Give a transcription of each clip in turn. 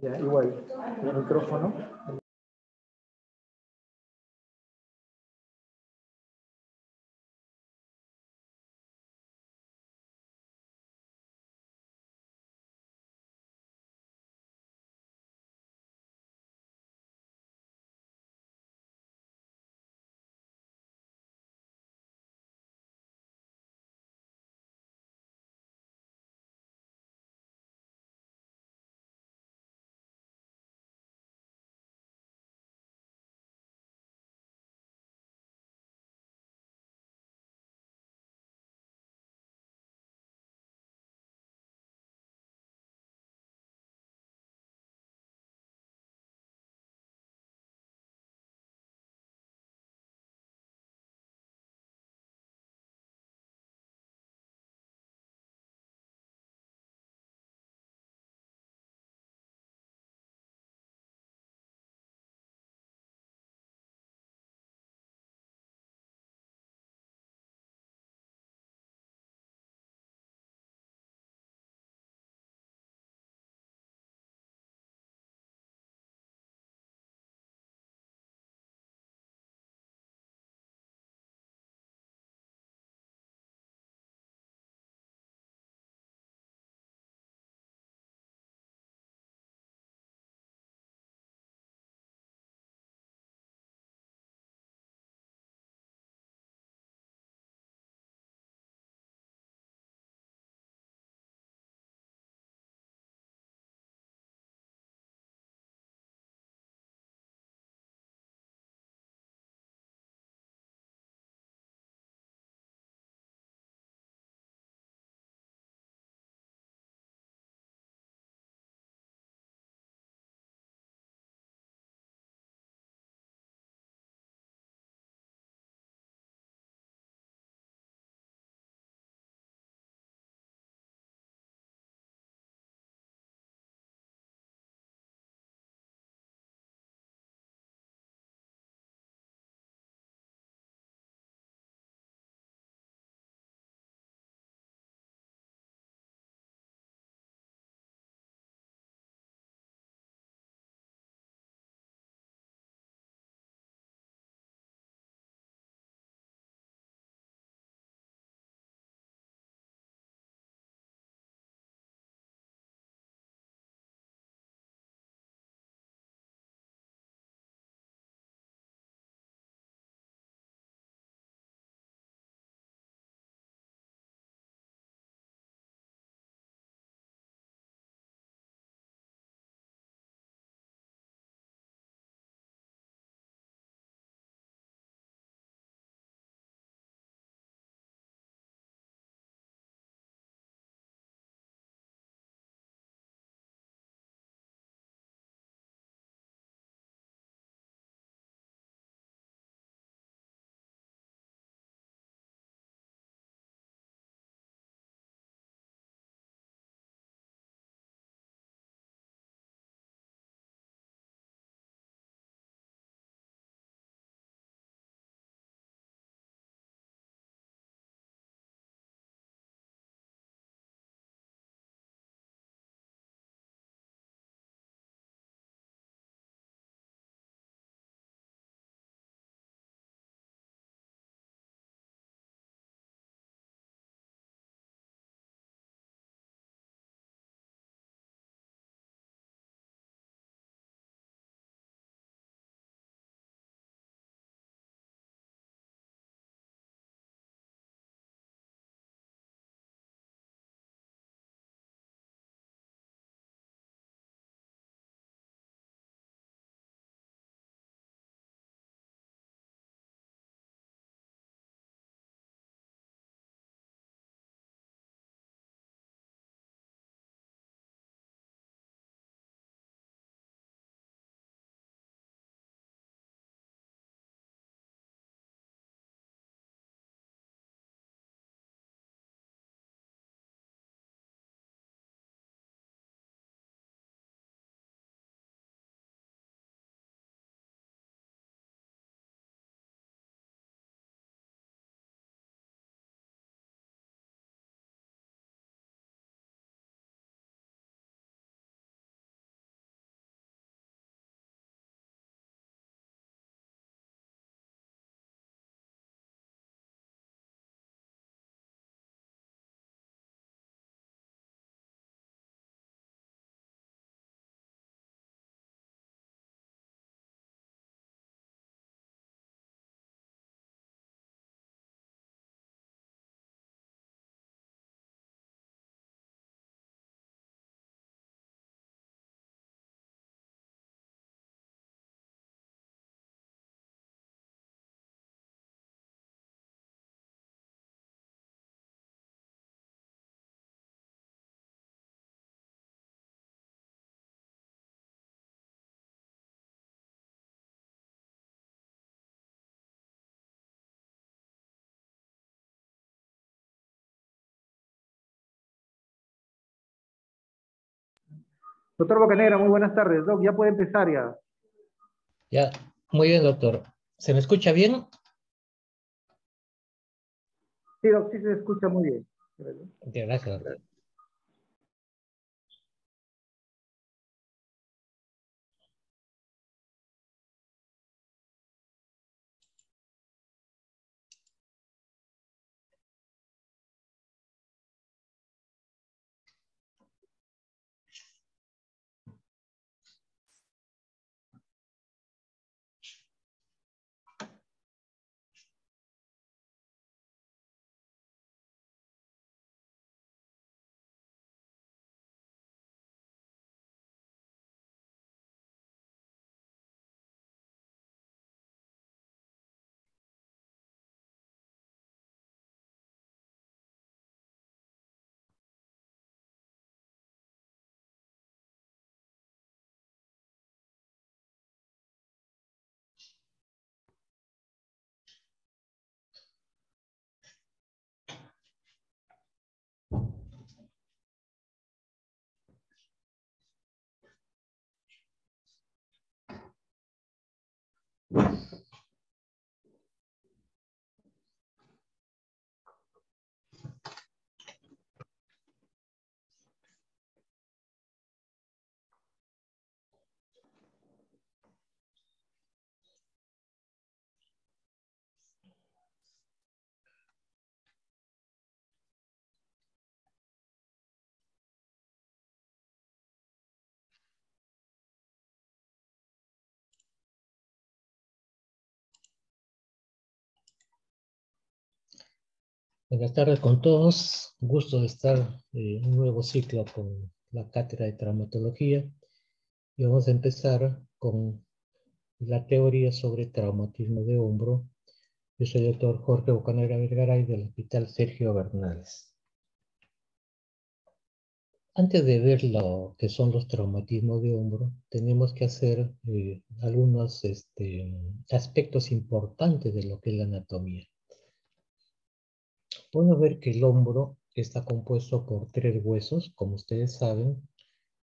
Ya, igual, el micrófono. Doctor Bocanegra, muy buenas tardes. Doc, ya puede empezar ya. Ya, muy bien, doctor. ¿Se me escucha bien? Sí, Doc, sí se escucha muy bien. Gracias, doctor. Buenas tardes con todos. Gusto de estar en un nuevo ciclo con la cátedra de traumatología. Y vamos a empezar con la teoría sobre traumatismo de hombro. Yo soy el doctor Jorge Bocanegra Vergaray del Hospital Sergio Bernales. Antes de ver lo que son los traumatismos de hombro, tenemos que hacer algunos aspectos importantes de lo que es la anatomía. Podemos ver que el hombro está compuesto por 3 huesos, como ustedes saben,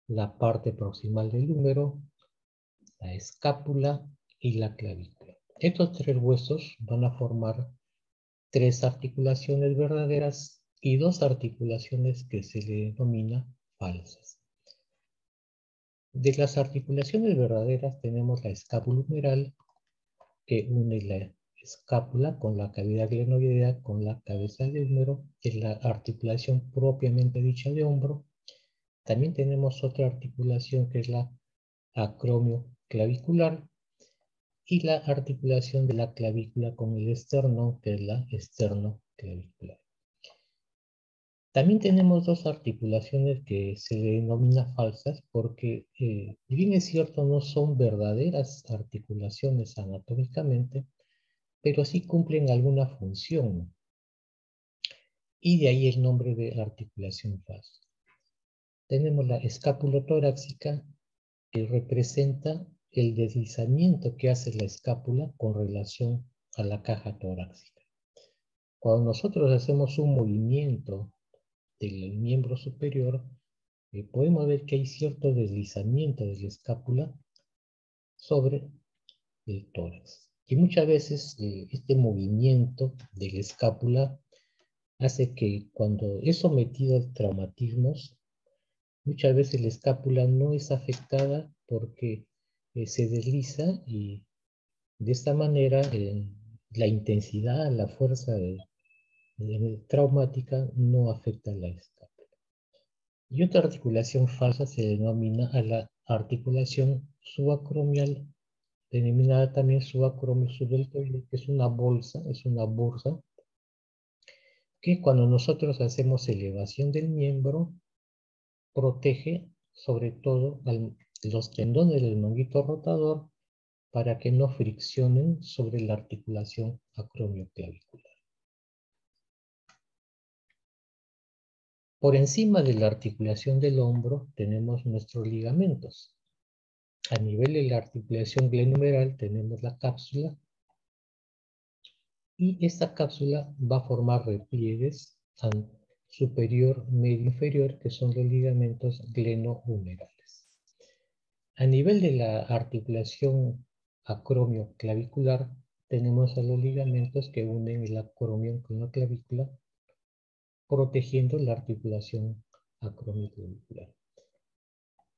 la parte proximal del húmero, la escápula y la clavícula. Estos 3 huesos van a formar 3 articulaciones verdaderas y 2 articulaciones que se le denomina falsas. De las articulaciones verdaderas tenemos la escápula humeral, que une la escápula con la cavidad glenoidea con la cabeza del húmero, que es la articulación propiamente dicha de hombro. También tenemos otra articulación que es la acromioclavicular y la articulación de la clavícula con el esternón, que es la esternoclavicular. También tenemos 2 articulaciones que se denominan falsas porque, bien es cierto, no son verdaderas articulaciones anatómicamente, pero sí cumplen alguna función. Y de ahí el nombre de articulación falsa. Tenemos la escapulotorácica, que representa el deslizamiento que hace la escápula con relación a la caja torácica. Cuando nosotros hacemos un movimiento del miembro superior, podemos ver que hay cierto deslizamiento de la escápula sobre el tórax. Y muchas veces este movimiento de la escápula hace que cuando es sometido a traumatismos, muchas veces la escápula no es afectada porque se desliza y de esta manera la intensidad, la fuerza traumática no afecta a la escápula. Y otra articulación falsa se denomina a la articulación subacromial, denominada también subacromio subdeltoide, que es una bolsa, que cuando nosotros hacemos elevación del miembro, protege sobre todo los tendones del manguito rotador para que no friccionen sobre la articulación acromioclavicular. Por encima de la articulación del hombro tenemos nuestros ligamentos. A nivel de la articulación glenohumeral tenemos la cápsula y esta cápsula va a formar repliegues superior, medio, inferior, que son los ligamentos glenohumerales. A nivel de la articulación acromioclavicular, tenemos a los ligamentos que unen el acromion con la clavícula, protegiendo la articulación acromioclavicular.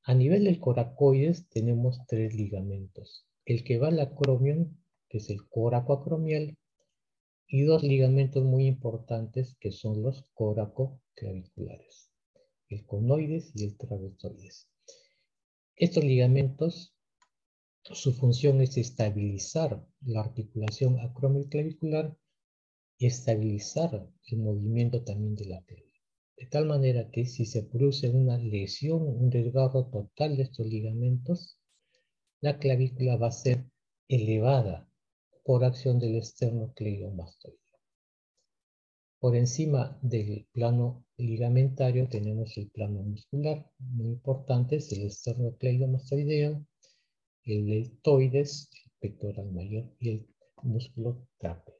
A nivel del coracoides tenemos tres ligamentos. El que va al acromion, que es el coracoacromial, y dos ligamentos muy importantes que son los coracoclaviculares, el conoides y el trapezoides. Estos ligamentos, su función es estabilizar la articulación acromioclavicular y estabilizar el movimiento también de la clavícula. De tal manera que si se produce una lesión, un desgarro total de estos ligamentos, la clavícula va a ser elevada por acción del esternocleidomastoideo. Por encima del plano ligamentario tenemos el plano muscular, muy importante, es el esternocleidomastoideo, el deltoides, el pectoral mayor y el músculo trápeo.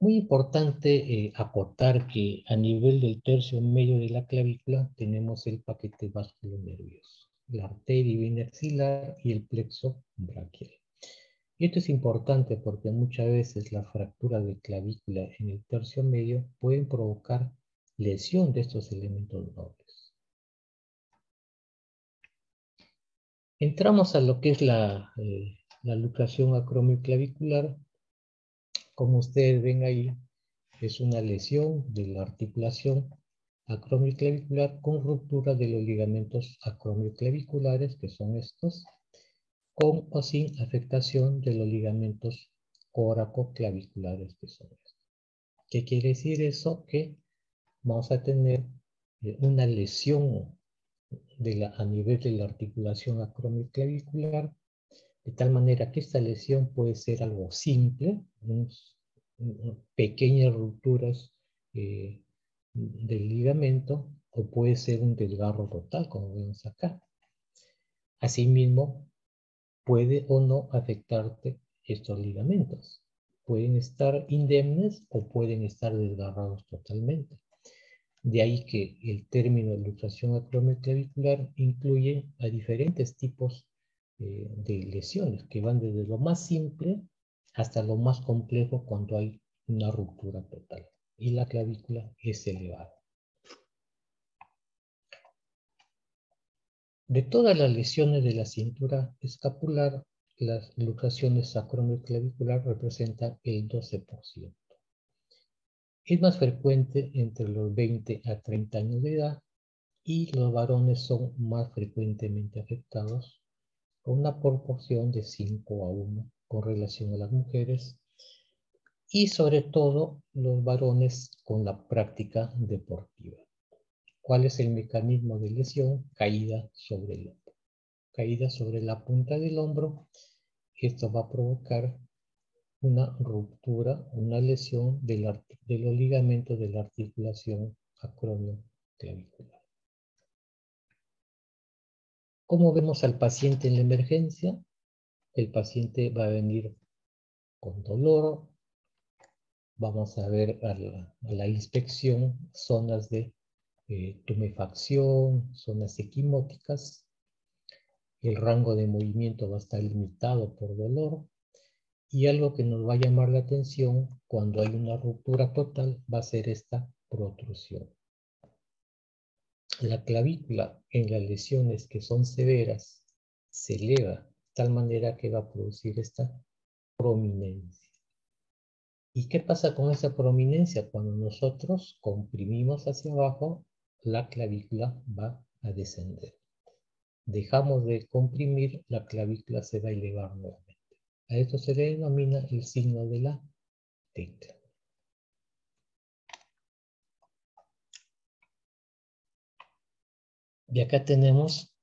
Muy importante acotar que a nivel del tercio medio de la clavícula tenemos el paquete vasculonervioso, la arteria biaxilar y el plexo braquial. Y esto es importante porque muchas veces la fractura de clavícula en el tercio medio pueden provocar lesión de estos elementos nobles. Entramos a lo que es la luxación acromioclavicular. Como ustedes ven ahí, es una lesión de la articulación acromioclavicular con ruptura de los ligamentos acromioclaviculares, que son estos, con o sin afectación de los ligamentos coracoclaviculares, que son estos. ¿Qué quiere decir eso? Que vamos a tener una lesión a nivel de la articulación acromioclavicular, de tal manera que esta lesión puede ser algo simple, pequeñas rupturas del ligamento, o puede ser un desgarro total, como vemos acá. Asimismo, puede o no afectarte estos ligamentos. Pueden estar indemnes o pueden estar desgarrados totalmente. De ahí que el término luxación acromioclavicular incluye a diferentes tipos de lesiones, que van desde lo más simple hasta lo más complejo cuando hay una ruptura total y la clavícula es elevada. De todas las lesiones de la cintura escapular, las luxaciones acromioclavicular representan el 12%. Es más frecuente entre los 20 a 30 años de edad y los varones son más frecuentemente afectados, con una proporción de 5 a 1 con relación a las mujeres, y sobre todo los varones con la práctica deportiva. ¿Cuál es el mecanismo de lesión? Caída sobre el hombro. Caída sobre la punta del hombro. Esto va a provocar una ruptura, una lesión de los ligamentos de la articulación acromioclavicular. ¿Cómo vemos al paciente en la emergencia? El paciente va a venir con dolor. Vamos a ver a la inspección zonas de tumefacción, zonas equimóticas. El rango de movimiento va a estar limitado por dolor. Y algo que nos va a llamar la atención cuando hay una ruptura total va a ser esta protrusión. La clavícula en las lesiones que son severas se eleva de tal manera que va a producir esta prominencia. ¿Y qué pasa con esa prominencia? Cuando nosotros comprimimos hacia abajo, la clavícula va a descender. Dejamos de comprimir, la clavícula se va a elevar nuevamente. A esto se le denomina el signo de la tecla. Y acá tenemos,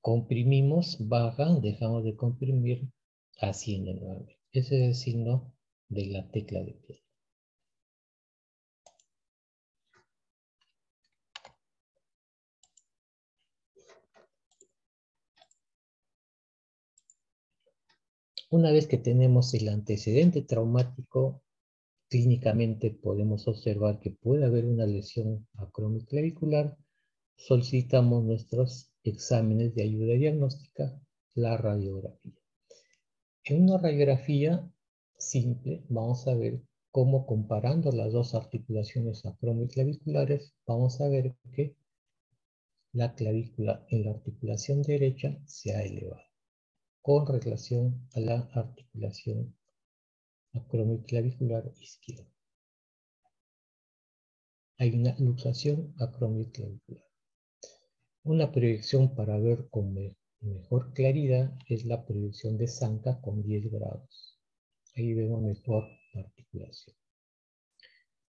comprimimos, baja, dejamos de comprimir, asciende nuevamente. Ese es el signo de la tecla de piano. Una vez que tenemos el antecedente traumático, clínicamente podemos observar que puede haber una lesión acromioclavicular solicitamos nuestros exámenes de ayuda diagnóstica, la radiografía. En una radiografía simple vamos a ver cómo, comparando las dos articulaciones acromioclaviculares, vamos a ver que la clavícula en la articulación derecha se ha elevado con relación a la articulación acromioclavicular izquierda. Hay una luxación acromioclavicular. Una proyección para ver con mejor claridad es la proyección de Zanca con 10 grados. Ahí vemos mejor la articulación.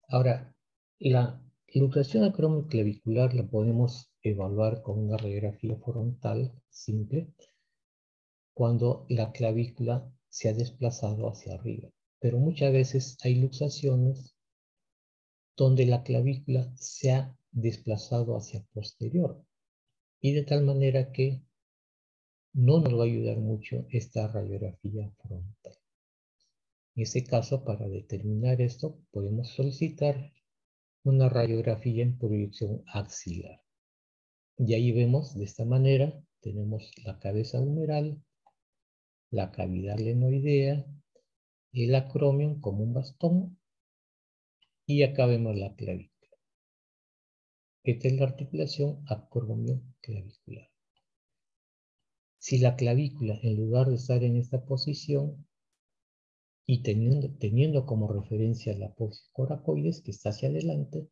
Ahora, la luxación acromioclavicular la podemos evaluar con una radiografía frontal simple cuando la clavícula se ha desplazado hacia arriba. Pero muchas veces hay luxaciones donde la clavícula se ha desplazado hacia posterior. Y de tal manera que no nos va a ayudar mucho esta radiografía frontal. En ese caso, para determinar esto, podemos solicitar una radiografía en proyección axilar. Y ahí vemos, de esta manera, tenemos la cabeza humeral, la cavidad glenoidea, el acromion como un bastón, y acá vemos la clavícula. Esta es la articulación acromioclavicular. Si la clavícula, en lugar de estar en esta posición, y teniendo como referencia la apófisis coracoides, que está hacia adelante,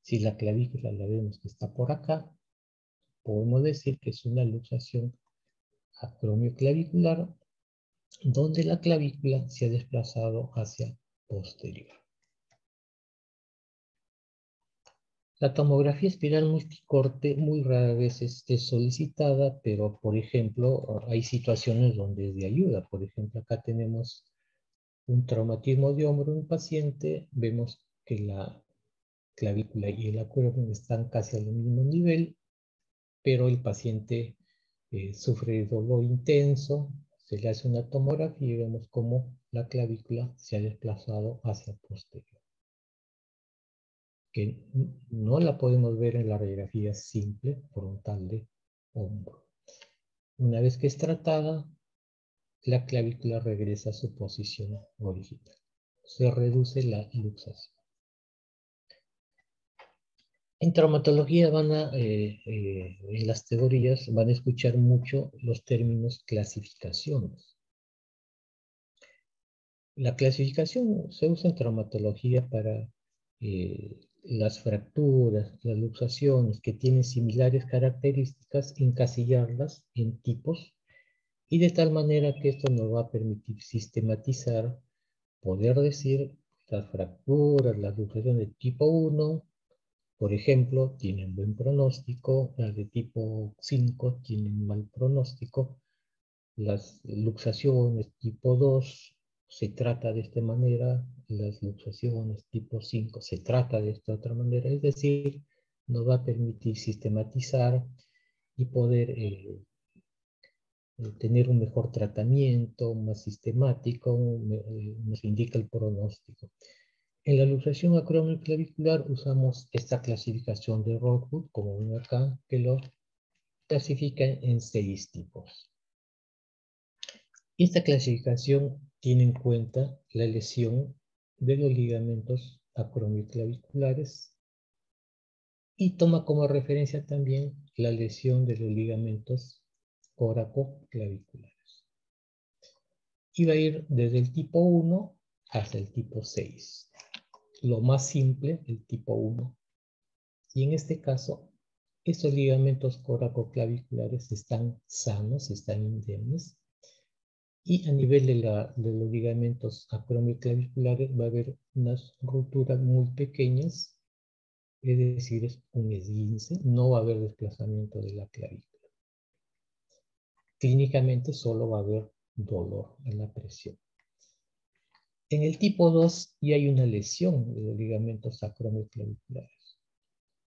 si la clavícula la vemos que está por acá, podemos decir que es una luxación acromioclavicular, donde la clavícula se ha desplazado hacia posterior. La tomografía espiral multicorte muy rara vez es solicitada, pero por ejemplo, hay situaciones donde es de ayuda. Por ejemplo, acá tenemos un traumatismo de hombro en un paciente, vemos que la clavícula y el acromion están casi al mismo nivel, pero el paciente sufre de dolor intenso, se le hace una tomografía y vemos cómo la clavícula se ha desplazado hacia posterior. Que no la podemos ver en la radiografía simple frontal de hombro. Una vez que es tratada, la clavícula regresa a su posición original. Se reduce la luxación. En traumatología en las teorías van a escuchar mucho los términos clasificaciones. La clasificación se usa en traumatología para las fracturas, las luxaciones que tienen similares características, encasillarlas en tipos y de tal manera que esto nos va a permitir sistematizar, poder decir las fracturas, las luxaciones de tipo 1, por ejemplo, tienen buen pronóstico, las de tipo 5 tienen mal pronóstico, las luxaciones tipo 2 se trata de esta manera, las luxaciones tipo 5 se trata de esta otra manera, es decir, nos va a permitir sistematizar y poder tener un mejor tratamiento, más sistemático, nos indica el pronóstico. En la luxación acromioclavicular usamos esta clasificación de Rockwood, como ven acá, que lo clasifica en 6 tipos. Esta clasificación tiene en cuenta la lesión de los ligamentos acromioclaviculares y toma como referencia también la lesión de los ligamentos coracoclaviculares. Y va a ir desde el tipo 1 hasta el tipo 6. Lo más simple, el tipo 1. Y en este caso, estos ligamentos coracoclaviculares están sanos, están indemnes. Y a nivel de los ligamentos acromioclaviculares va a haber unas rupturas muy pequeñas, es decir, es un esguince, no va a haber desplazamiento de la clavícula. Clínicamente solo va a haber dolor en la presión. En el tipo 2 ya hay una lesión de los ligamentos acromioclaviculares,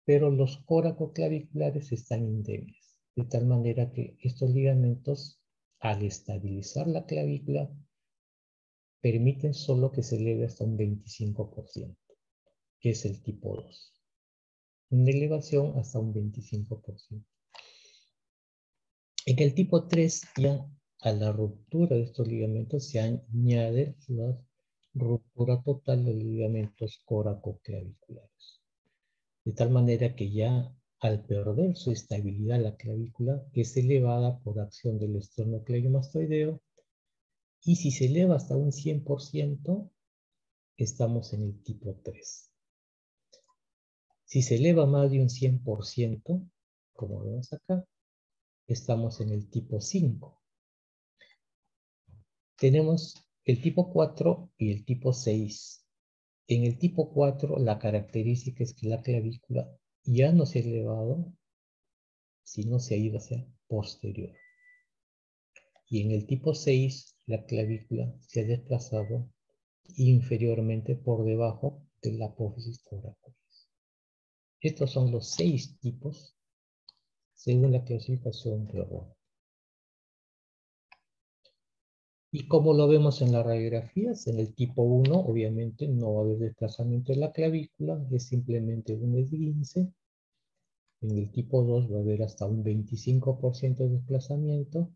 pero los coracoclaviculares están indemnes, de tal manera que estos ligamentos, al estabilizar la clavícula, permiten solo que se eleve hasta un 25%, que es el tipo 2. una elevación hasta un 25%. En el tipo 3, ya a la ruptura de estos ligamentos se añade la ruptura total de los ligamentos coracoclaviculares. De tal manera que ya al perder su estabilidad la clavícula es elevada por acción del esternocleidomastoideo, y si se eleva hasta un 100%, estamos en el tipo 3. Si se eleva más de un 100%, como vemos acá, estamos en el tipo 5. Tenemos el tipo 4 y el tipo 6. En el tipo 4, la característica es que la clavícula ya no se ha elevado, sino se ha ido hacia posterior. Y en el tipo 6, la clavícula se ha desplazado inferiormente por debajo de la apófisis coracoides. Estos son los 6 tipos según la clasificación de Roth. Y como lo vemos en las radiografías, en el tipo 1 obviamente no va a haber desplazamiento de la clavícula, es simplemente un esguince. En el tipo 2 va a haber hasta un 25% de desplazamiento.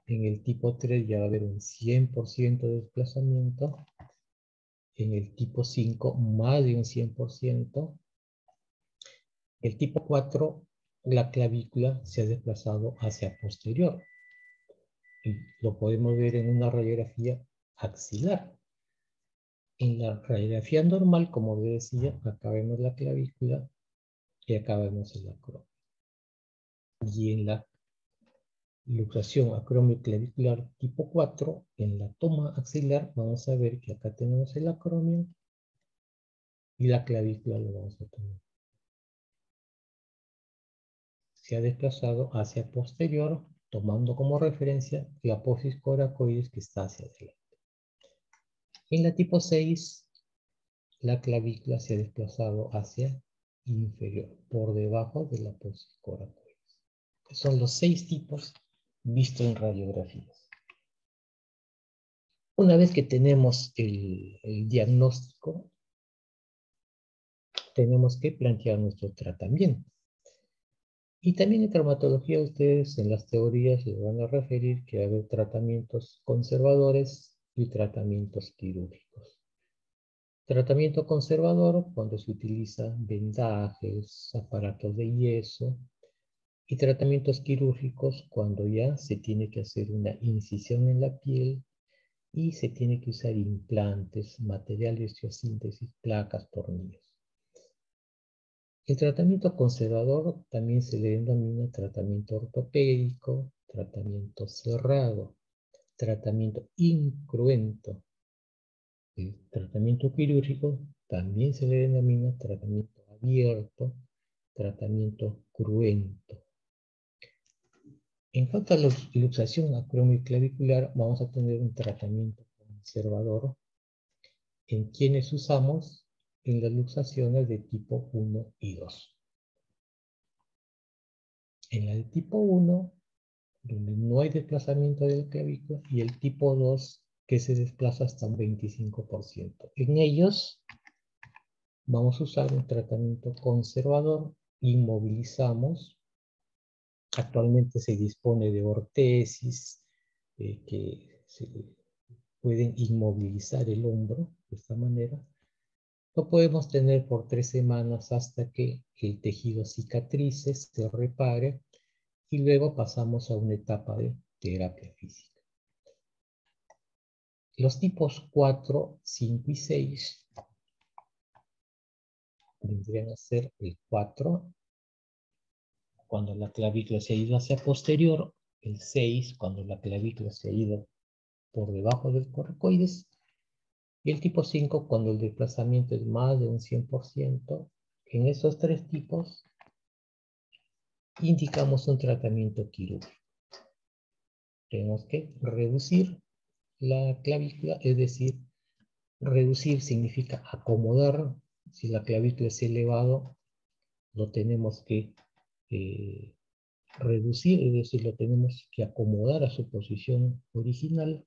En el tipo 3 ya va a haber un 100% de desplazamiento. En el tipo 5 más de un 100%. El tipo 4, la clavícula se ha desplazado hacia posterior. Y lo podemos ver en una radiografía axilar. En la radiografía normal, como les decía, acá vemos la clavícula y acá vemos el acromio. Y en la luxación acromioclavicular tipo 4, en la toma axilar, vamos a ver que acá tenemos el acromio y la clavícula lo vamos a tener. Se ha desplazado hacia posterior, tomando como referencia la apófisis coracoides que está hacia adelante. En la tipo 6, la clavícula se ha desplazado hacia inferior, por debajo de la apófisis coracoides. Son los 6 tipos vistos en radiografías. Una vez que tenemos el diagnóstico, tenemos que plantear nuestro tratamiento. Y también en traumatología ustedes en las teorías les van a referir que va a haber tratamientos conservadores y tratamientos quirúrgicos. Tratamiento conservador cuando se utiliza vendajes, aparatos de yeso, y tratamientos quirúrgicos cuando ya se tiene que hacer una incisión en la piel y se tiene que usar implantes, materiales de osteosíntesis, placas, tornillos. El tratamiento conservador también se le denomina tratamiento ortopédico, tratamiento cerrado, tratamiento incruento. El tratamiento quirúrgico también se le denomina tratamiento abierto, tratamiento cruento. En cuanto a la luxación acromioclavicular, vamos a tener un tratamiento conservador en quienes usamos en las luxaciones de tipo 1 y 2. En la de tipo 1, donde no hay desplazamiento de la clavícula, y el tipo 2, que se desplaza hasta un 25%. En ellos vamos a usar un tratamiento conservador, inmovilizamos. Actualmente se dispone de ortesis que se pueden inmovilizar el hombro de esta manera. Lo podemos tener por 3 semanas hasta que el tejido cicatrice, se repare y luego pasamos a una etapa de terapia física. Los tipos 4, 5 y 6 vendrían a ser el 4 cuando la clavícula se ha ido hacia posterior, el 6 cuando la clavícula se ha ido por debajo del coracoides, y el tipo 5 cuando el desplazamiento es más de un 100%. En esos 3 tipos indicamos un tratamiento quirúrgico. Tenemos que reducir la clavícula, es decir, reducir significa acomodar. Si la clavícula es elevado, lo tenemos que reducir, es decir, lo tenemos que acomodar a su posición original.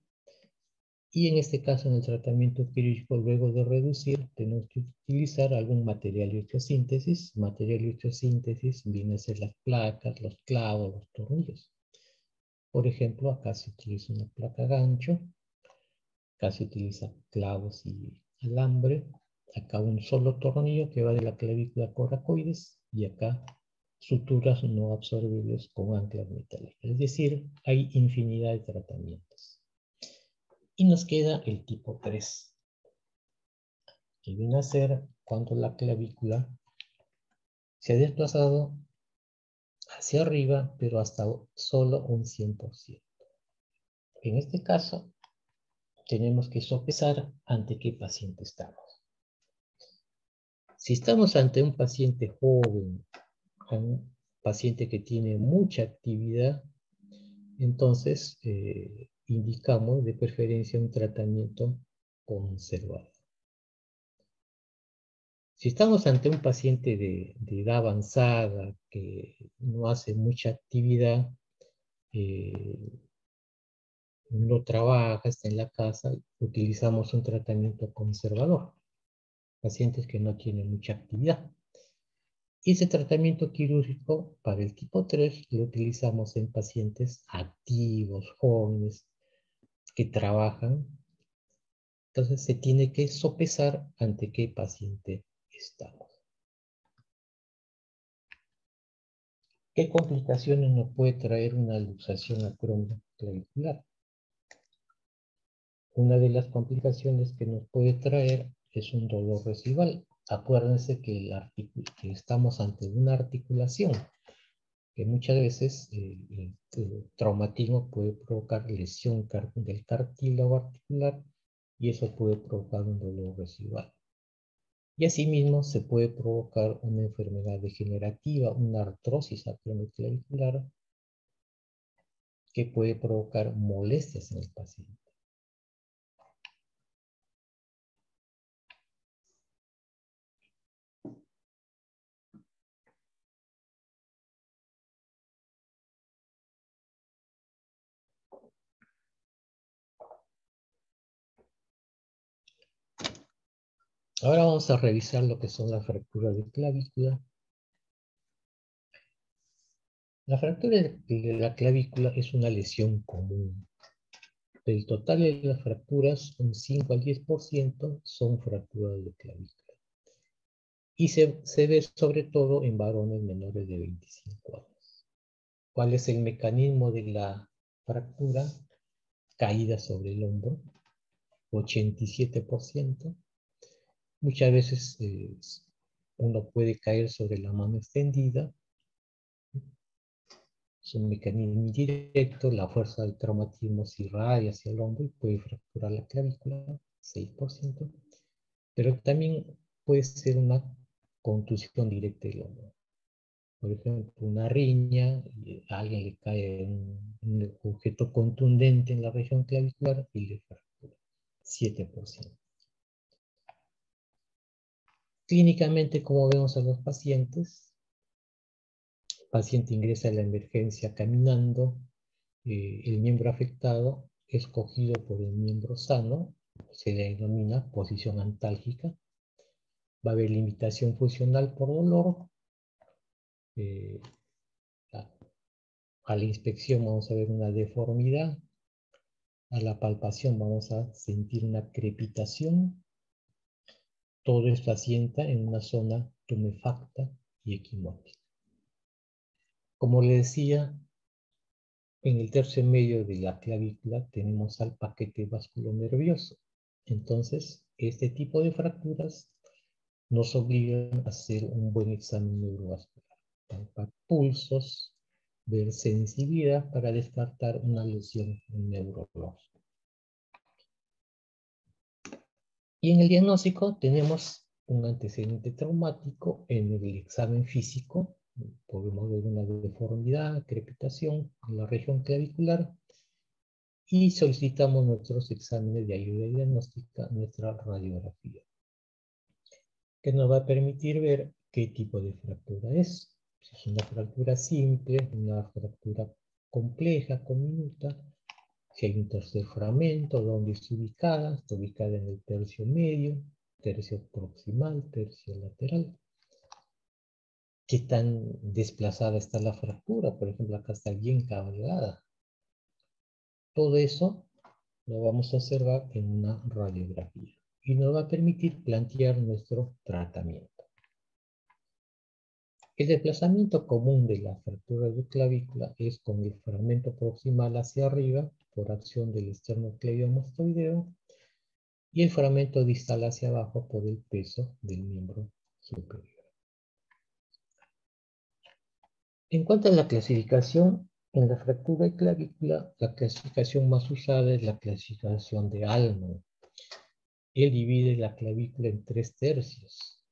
Y en este caso, en el tratamiento quirúrgico, luego de reducir, tenemos que utilizar algún material de osteosíntesis. Material de osteosíntesis viene a ser las placas, los clavos, los tornillos. Por ejemplo, acá se utiliza una placa gancho, acá se utiliza clavos y alambre, acá un solo tornillo que va de la clavícula coracoides y acá suturas no absorbibles con anclas metálicas. Es decir, hay infinidad de tratamientos. Y nos queda el tipo 3, que viene a ser cuando la clavícula se ha desplazado hacia arriba, pero hasta solo un 100%. En este caso, tenemos que sopesar ante qué paciente estamos. Si estamos ante un paciente joven, un paciente que tiene mucha actividad, entonces indicamos de preferencia un tratamiento conservador. Si estamos ante un paciente de edad avanzada que no hace mucha actividad, no trabaja, está en la casa, utilizamos un tratamiento conservador. Pacientes que no tienen mucha actividad. Y ese tratamiento quirúrgico para el tipo 3 lo utilizamos en pacientes activos, jóvenes, que trabajan. Entonces se tiene que sopesar ante qué paciente estamos. ¿Qué complicaciones nos puede traer una luxación acromioclavicular? Una de las complicaciones que nos puede traer es un dolor residual. Acuérdense que estamos ante una articulación, que muchas veces el traumatismo puede provocar lesión del cartílago articular y eso puede provocar un dolor residual. Y asimismo se puede provocar una enfermedad degenerativa, una artrosis acromioclavicular, que puede provocar molestias en el paciente. Ahora vamos a revisar lo que son las fracturas de clavícula. La fractura de la clavícula es una lesión común. Del total de las fracturas, un 5 al 10% son fracturas de clavícula. Y se ve sobre todo en varones menores de 25 años. ¿Cuál es el mecanismo de la fractura? Caída sobre el hombro, 87%. Muchas veces uno puede caer sobre la mano extendida. Es un mecanismo indirecto, la fuerza del traumatismo se irradia hacia el hombro y puede fracturar la clavícula, 6%, pero también puede ser una contusión directa del hombro. Por ejemplo, una riña, a alguien le cae un objeto contundente en la región clavicular y le fractura, 7%. Clínicamente, como vemos a los pacientes, el paciente ingresa a la emergencia caminando, el miembro afectado es cogido por el miembro sano, se denomina posición antálgica. Va a haber limitación funcional por dolor. A la inspección vamos a ver una deformidad. A la palpación vamos a sentir una crepitación. Todo esto asienta en una zona tumefacta y equimótica. Como le decía, en el tercio medio de la clavícula tenemos al paquete vasculonervioso. Entonces, este tipo de fracturas nos obligan a hacer un buen examen neurovascular, palpar pulsos, ver sensibilidad para descartar una lesión neurológica. Y en el diagnóstico tenemos un antecedente traumático. En el examen físico podemos ver una deformidad, crepitación en la región clavicular y solicitamos nuestros exámenes de ayuda diagnóstica, nuestra radiografía, que nos va a permitir ver qué tipo de fractura es. Si es una fractura simple, una fractura compleja, comminuta, Si hay un tercer fragmento, ¿dónde está ubicada? Está ubicada en el tercio medio, tercio proximal, tercio lateral. ¿Qué tan desplazada está la fractura? Por ejemplo, acá está bien cabalgada. Todo eso lo vamos a observar en una radiografía y nos va a permitir plantear nuestro tratamiento. El desplazamiento común de la fractura de clavícula es con el fragmento proximal hacia arriba por acción del esternocleidomastoideo y el fragmento distal hacia abajo por el peso del miembro superior. En cuanto a la clasificación, en la fractura de clavícula, la clasificación más usada es la clasificación de Allman. Él divide la clavícula en 3 tercios,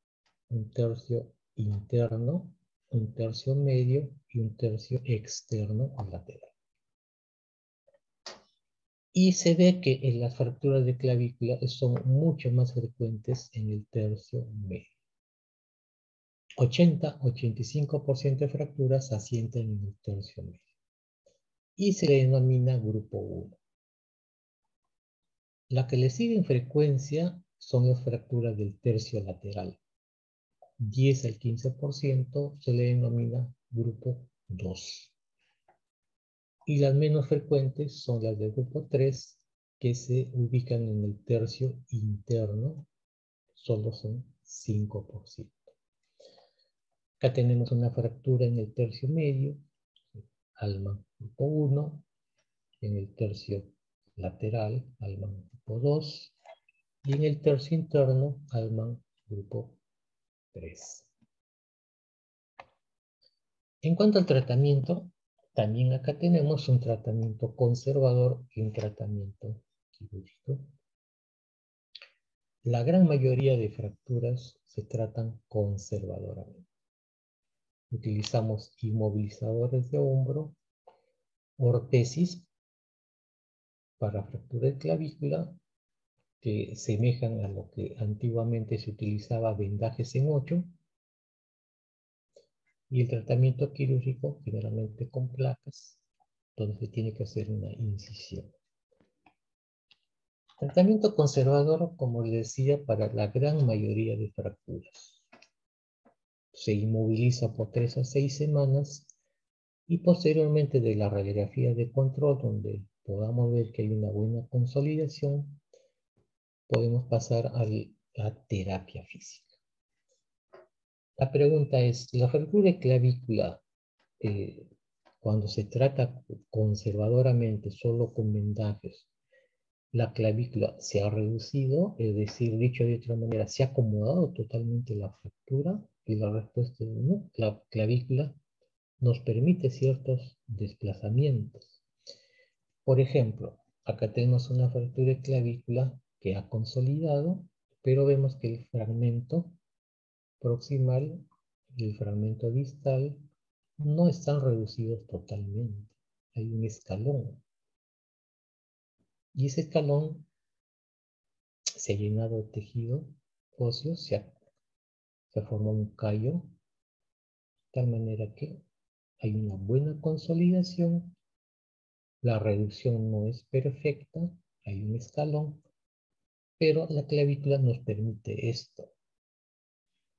un tercio interno, un tercio medio y un tercio externo o lateral. Y se ve que en las fracturas de clavícula son mucho más frecuentes en el tercio medio. 80-85% de fracturas asientan en el tercio medio. Y se le denomina grupo 1. La que le sigue en frecuencia son las fracturas del tercio lateral. 10 al 15% se le denomina grupo 2. Y las menos frecuentes son las del grupo 3, que se ubican en el tercio interno, solo son 5%. Acá tenemos una fractura en el tercio medio, Allman grupo 1, en el tercio lateral, Allman grupo 2, y en el tercio interno, Allman grupo 3. En cuanto al tratamiento, también acá tenemos un tratamiento conservador y un tratamiento quirúrgico. La gran mayoría de fracturas se tratan conservadoramente. Utilizamos inmovilizadores de hombro, ortesis para fractura de clavícula, que semejan a lo que antiguamente se utilizaba vendajes en 8, y el tratamiento quirúrgico generalmente con placas, donde se tiene que hacer una incisión. Tratamiento conservador, como les decía, para la gran mayoría de fracturas. Se inmoviliza por 3 a 6 semanas y posteriormente de la radiografía de control, donde podamos ver que hay una buena consolidación, podemos pasar a la terapia física. La pregunta es, ¿la fractura de clavícula, cuando se trata conservadoramente solo con vendajes, la clavícula se ha reducido? Es decir, dicho de otra manera, ¿se ha acomodado totalmente la fractura? Y la respuesta es no. La clavícula nos permite ciertos desplazamientos. Por ejemplo, acá tenemos una fractura de clavícula que ha consolidado, pero vemos que el fragmento proximal y el fragmento distal no están reducidos totalmente. Hay un escalón. Y ese escalón se ha llenado de tejido óseo, se forma un callo, de tal manera que hay una buena consolidación. La reducción no es perfecta, hay un escalón, pero la clavícula nos permite esto.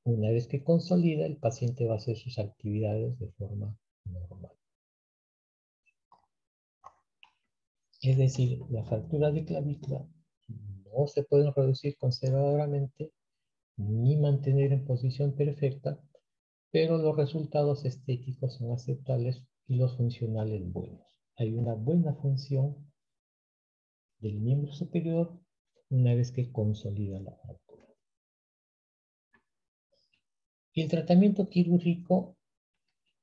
Una vez que consolida, el paciente va a hacer sus actividades de forma normal. Es decir, las fracturas de clavícula no se pueden reducir conservadoramente ni mantener en posición perfecta, pero los resultados estéticos son aceptables y los funcionales buenos. Hay una buena función del miembro superior una vez que consolida la fractura. Y el tratamiento quirúrgico,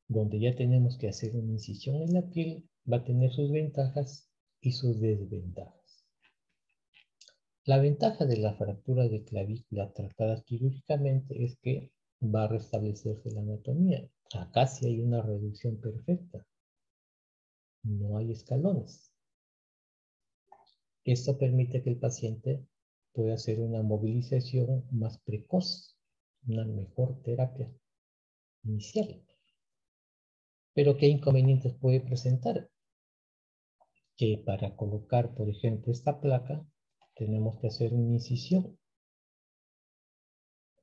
donde ya tenemos que hacer una incisión en la piel, va a tener sus ventajas y sus desventajas. La ventaja de la fractura de clavícula tratada quirúrgicamente es que va a restablecerse la anatomía. Acá sí hay una reducción perfecta. No hay escalones. Esto permite que el paciente pueda hacer una movilización más precoz, una mejor terapia inicial. Pero ¿qué inconvenientes puede presentar? que para colocar, por ejemplo, esta placa, tenemos que hacer una incisión.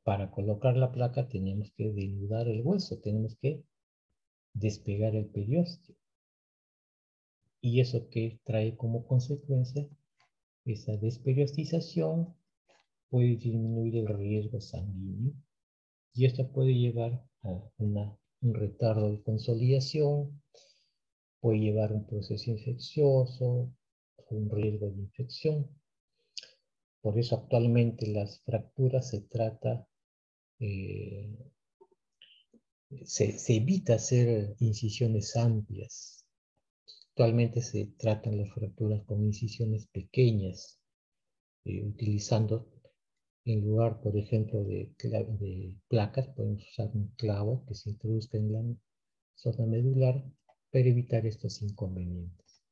Para colocar la placa tenemos que denudar el hueso, tenemos que despegar el periósteo. Y eso que trae como consecuencia, esa desperiodización puede disminuir el riesgo sanguíneo y esto puede llevar a un retardo de consolidación, puede llevar a un proceso infeccioso, un riesgo de infección. Por eso actualmente las fracturas se trata, se evita hacer incisiones amplias. Actualmente se tratan las fracturas con incisiones pequeñas, utilizando en lugar, por ejemplo, de placas, podemos usar un clavo que se introduzca en la zona medular para evitar estos inconvenientes.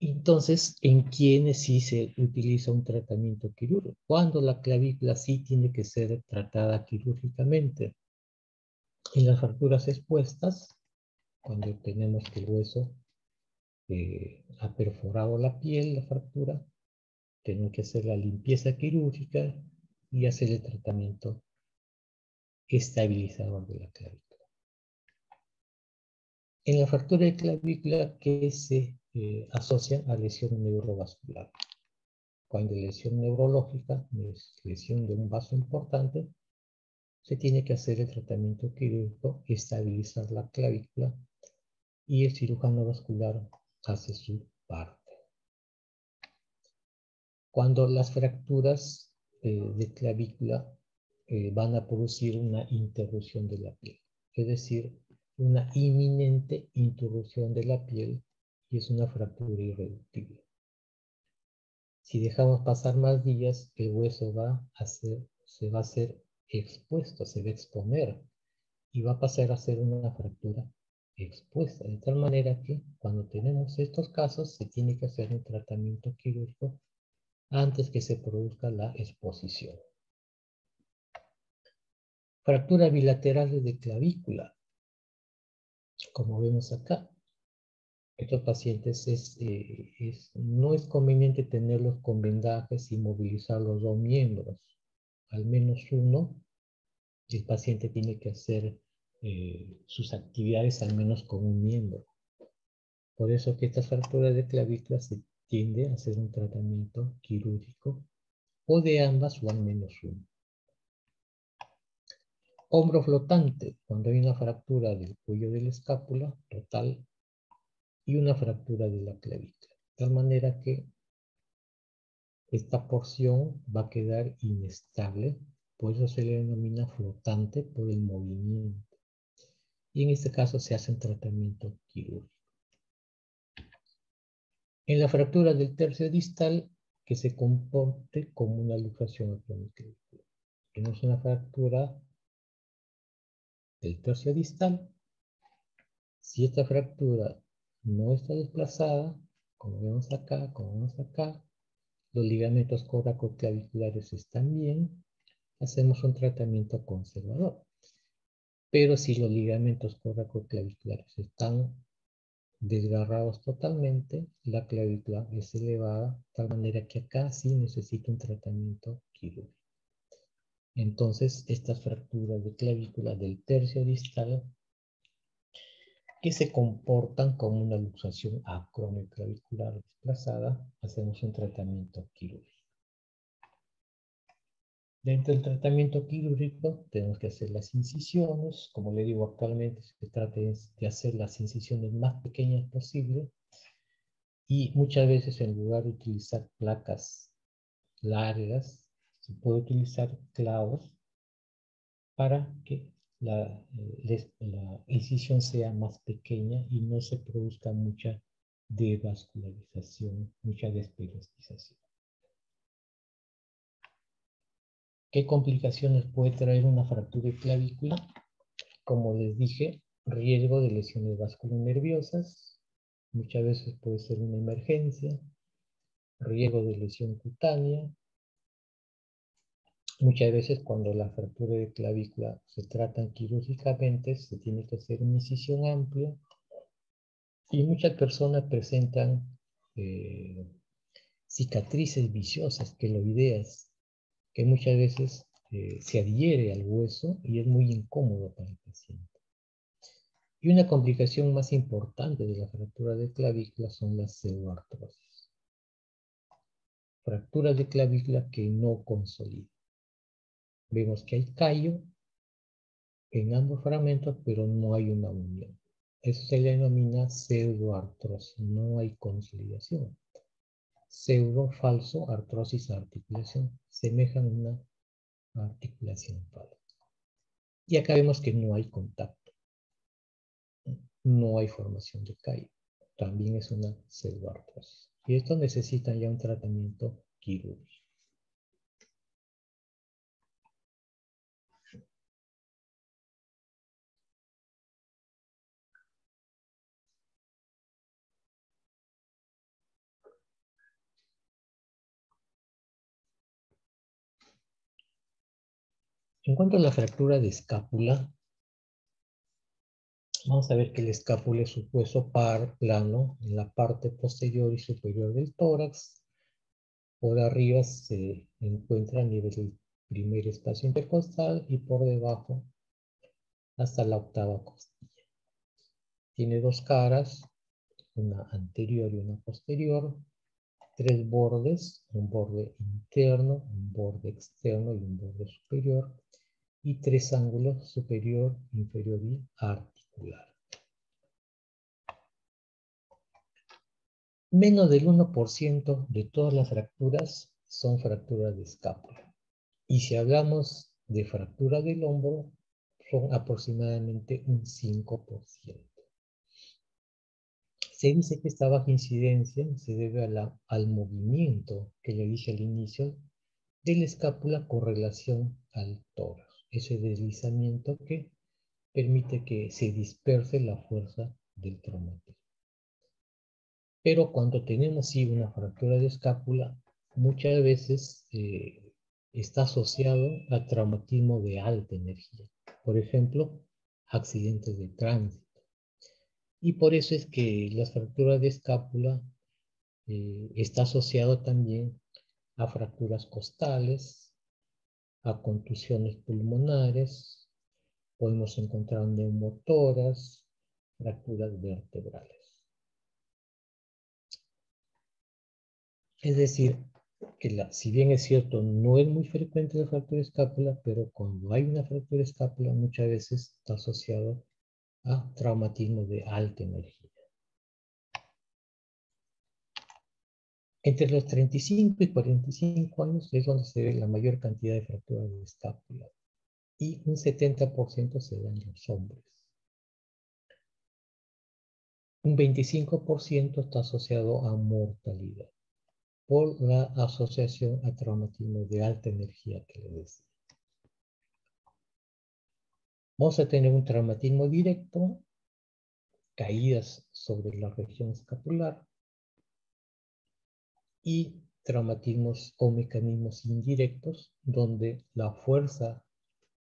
Entonces, ¿en quiénes sí se utiliza un tratamiento quirúrgico? Cuando la clavícula sí tiene que ser tratada quirúrgicamente. En las fracturas expuestas, cuando tenemos que el hueso ha perforado la piel, la fractura, tenemos que hacer la limpieza quirúrgica y hacer el tratamiento estabilizador de la clavícula. En la fractura de clavícula que se asocia a lesión neurovascular. Cuando hay lesión neurológica, es lesión de un vaso importante, se tiene que hacer el tratamiento quirúrgico, estabilizar la clavícula y el cirujano vascular hace su parte. Cuando las fracturas de clavícula van a producir una interrupción de la piel, es decir, una inminente interrupción de la piel y es una fractura irreductible. Si dejamos pasar más días, el hueso se va a hacer expuesto, se va a exponer y va a pasar a ser una fractura expuesta. De tal manera que cuando tenemos estos casos se tiene que hacer un tratamiento quirúrgico antes que se produzca la exposición. Fractura bilateral de clavícula, como vemos acá. Estos pacientes no es conveniente tenerlos con vendajes y movilizar los dos miembros. Al menos uno, el paciente tiene que hacer sus actividades al menos con un miembro. Por eso que estas fracturas de clavícula se tiende a hacer un tratamiento quirúrgico o de ambas o al menos uno. Hombro flotante, cuando hay una fractura del cuello de la escápula total y una fractura de la clavícula. De tal manera que esta porción va a quedar inestable, por eso se le denomina flotante por el movimiento. Y en este caso se hace un tratamiento quirúrgico. En la fractura del tercio distal, que se comporte como una luxación acromioclavícula. Tenemos una fractura del tercio distal. Si esta fractura no está desplazada, como vemos acá, los ligamentos coracoclaviculares están bien, hacemos un tratamiento conservador. Pero si los ligamentos coracoclaviculares están desgarrados totalmente, la clavícula es elevada, de tal manera que acá sí necesita un tratamiento quirúrgico. Entonces, estas fracturas de clavícula del tercio distal que se comportan como una luxación acromioclavicular desplazada, hacemos un tratamiento quirúrgico. Dentro del tratamiento quirúrgico tenemos que hacer las incisiones. Como le digo, actualmente se trata de hacer las incisiones más pequeñas posible y muchas veces en lugar de utilizar placas largas, se puede utilizar clavos para que la incisión sea más pequeña y no se produzca mucha devascularización, mucha desperiodización. ¿Qué complicaciones puede traer una fractura de clavícula? Como les dije, riesgo de lesiones vasculonerviosas, muchas veces puede ser una emergencia, riesgo de lesión cutánea. Muchas veces cuando la fractura de clavícula se trata quirúrgicamente, se tiene que hacer una incisión amplia Y muchas personas presentan cicatrices viciosas, queloideas, que muchas veces se adhiere al hueso y es muy incómodo para el paciente. Y una complicación más importante de la fractura de clavícula son las pseudoartrosis. Fracturas de clavícula que no consolidan. Vemos que hay callo en ambos fragmentos, pero no hay una unión. Eso se le denomina pseudoartrosis, no hay consolidación. Pseudo, falso, artrosis, articulación, semejan a una articulación falsa. Y acá vemos que no hay contacto, no hay formación de callo. También es una pseudoartrosis. Y esto necesita ya un tratamiento quirúrgico. En cuanto a la fractura de escápula, vamos a ver que el escápula es un hueso par plano en la parte posterior y superior del tórax. Por arriba se encuentra a nivel del primer espacio intercostal y por debajo hasta la octava costilla. Tiene dos caras, una anterior y una posterior, tres bordes, un borde interno, un borde externo y un borde superior, y tres ángulos superior, inferior y articular. Menos del 1% de todas las fracturas son fracturas de escápula. Y si hablamos de fractura del hombro, son aproximadamente un 5%. Se dice que esta baja incidencia se debe al movimiento que le dije al inicio de la escápula con relación al tórax. Ese deslizamiento que permite que se disperse la fuerza del traumatismo. Pero cuando tenemos sí una fractura de escápula, muchas veces está asociado a traumatismo de alta energía. Por ejemplo, accidentes de tránsito. Y por eso es que las fracturas de escápula está asociado también a fracturas costales, a contusiones pulmonares, podemos encontrar neumotoras, fracturas vertebrales. Es decir, que si bien es cierto, no es muy frecuente la fractura de escápula, pero cuando hay una fractura de escápula muchas veces está asociado a traumatismo de alta energía. Entre los 35 y 45 años es donde se ve la mayor cantidad de fracturas de escápula y un 70% se da en los hombres. Un 25% está asociado a mortalidad por la asociación a traumatismo de alta energía que le decía. Vamos a tener un traumatismo directo, caídas sobre la región escapular y traumatismos o mecanismos indirectos donde la fuerza